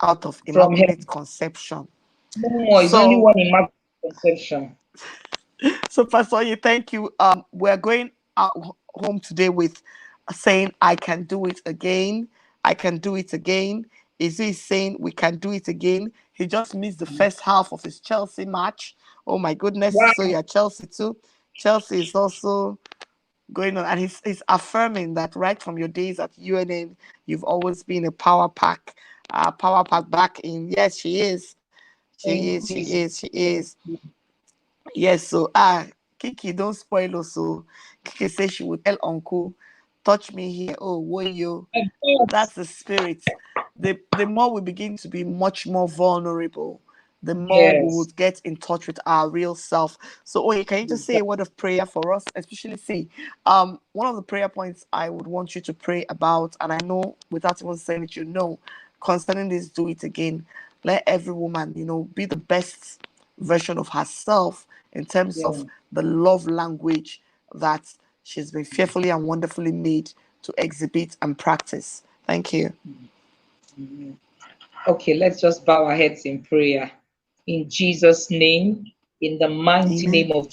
out of From Immaculate heaven. Conception. No more. It's only So, one immaculate conception. so Pastor Oye, thank you. We're going out home today with saying, I can do it again. I can do it again. Izzy is saying we can do it again. He just missed the first half of his Chelsea match. Oh my goodness. Wow. So you're Chelsea too. Chelsea is also going on, and he's affirming that right from your days at UNN, you've always been a power pack back in. Yes, she is. She Thank is, she you. is, she is. Yes, so Kiki, don't spoil us. So Kiki says she would tell Uncle, touch me here. Oh, what you? Of course. That's the spirit. The more we begin to be much more vulnerable, the more we Yes. would get in touch with our real self. So, Oye, can you just say a word of prayer for us? Especially, see, one of the prayer points I would want you to pray about, and I know without even saying it, you know, concerning this, do it again. Let every woman, be the best version of herself in terms Yeah. of the love language that she's been fearfully and wonderfully made to exhibit and practice. Thank you. Okay, let's just bow our heads in prayer. In Jesus' name, in the mighty Amen. name of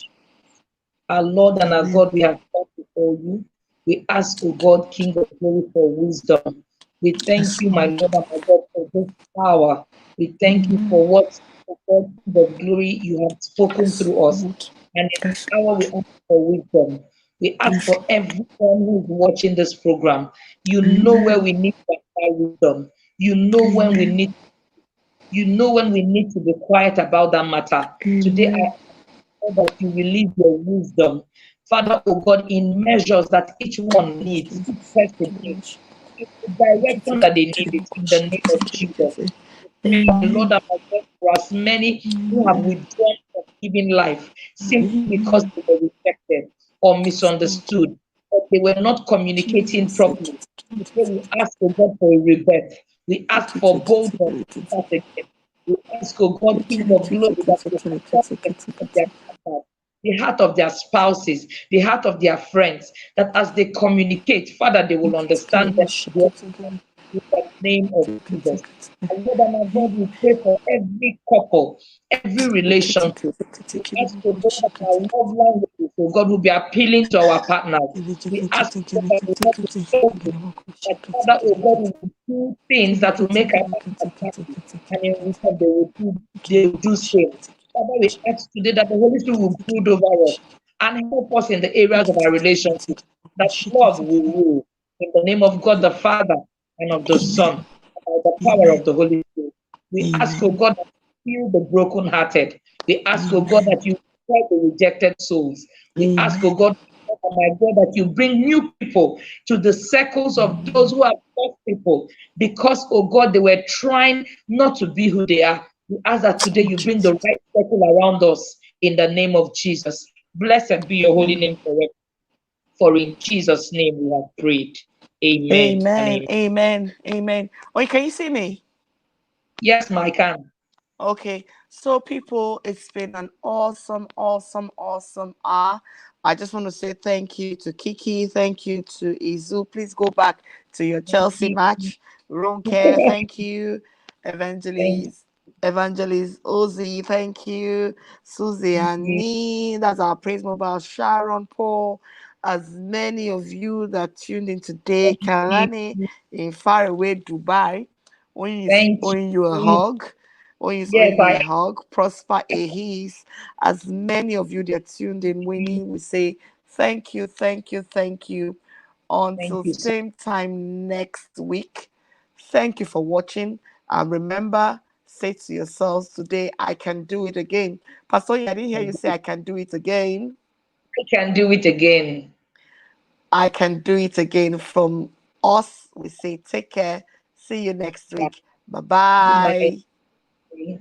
our Lord and our Amen. God, we have come before you. We ask, O God, King of glory, for wisdom. We thank Yes, you, my Lord. Lord and my God, for this power. We thank you for what, O God, King of glory, you have spoken Yes, through us. Lord. And in Yes, this hour, we ask for wisdom. We ask yes. for everyone who is watching this program. You know where Amen. we need to apply wisdom. You know when we Amen. need, you know when we need to be quiet about that matter. Today, I Amen. pray that you release your wisdom, Father, oh God, in measures that each one needs, each person needs, in the direction that they need it, in the name of Jesus. Pray, my Lord Amen. and my God, for as many who have Amen. withdrawn from giving life simply because Amen. they were rejected or Yes, Lord. misunderstood, or they were not communicating Jesus. properly. Today we ask, oh God, for a rebirth. We ask for boldness to start again. We ask, oh God, King of glory, that you touch the heart of their partners, the heart of their spouses, the heart of their friends, that as they communicate, Father, they will understand them in the name of Jesus. And Lord and our God, we pray for every couple, every relation. We ask for God that our love languages, oh God, will be appealing to our partners. We ask God that we not be selfish, that Father, oh God, will do things that will make our partners happy, and in return they will do same. Father, we ask today that the Holy Spirit will brood over us and help us in the areas of our relationship, that love will rule. In the name of God the Father and of the Son, Amen. and by the power Amen. of the Holy Spirit. We ask, oh Amen. God, that you heal the brokenhearted. We ask, oh God, Amen. that you help the rejected souls. We ask, oh Amen. God, oh my God, that you bring new people to the circles of those who are lost people because, oh God, they were trying not to be who they are. We ask that today you bring the right circle around us in the name of Jesus. Blessed be your holy name forever. For in Jesus' name we have prayed. Amen and Amen. amen. Amen. Amen. Oh, can you see me? Yes, my can. Okay, so people, it's been an awesome, awesome, awesome hour. I just want to say thank you to Kiki, thank you to Izu. Please go back to your Chelsea match. Ronke, thank you. Thank Evangelist Ozzy, thank you. Susie you. Annie, that's our Praise Mobile. Sharon Paul, as many of you that tuned in today. Thank you. Kalani in faraway Dubai, Thank owing you a you. hug. Onyinye's Yes, owing you a I hug. Prosper Ehis. As many of you that are tuned in, winning, we say thank you, thank you, thank you. thank Until you so same time next week. Thank you for watching. And remember, say to yourselves today, I can do it again. Pastor, I didn't hear you say much. I can do it again. I can do it again. I can do it again. From us, we say take care. See you next week. Bye Good night. bye.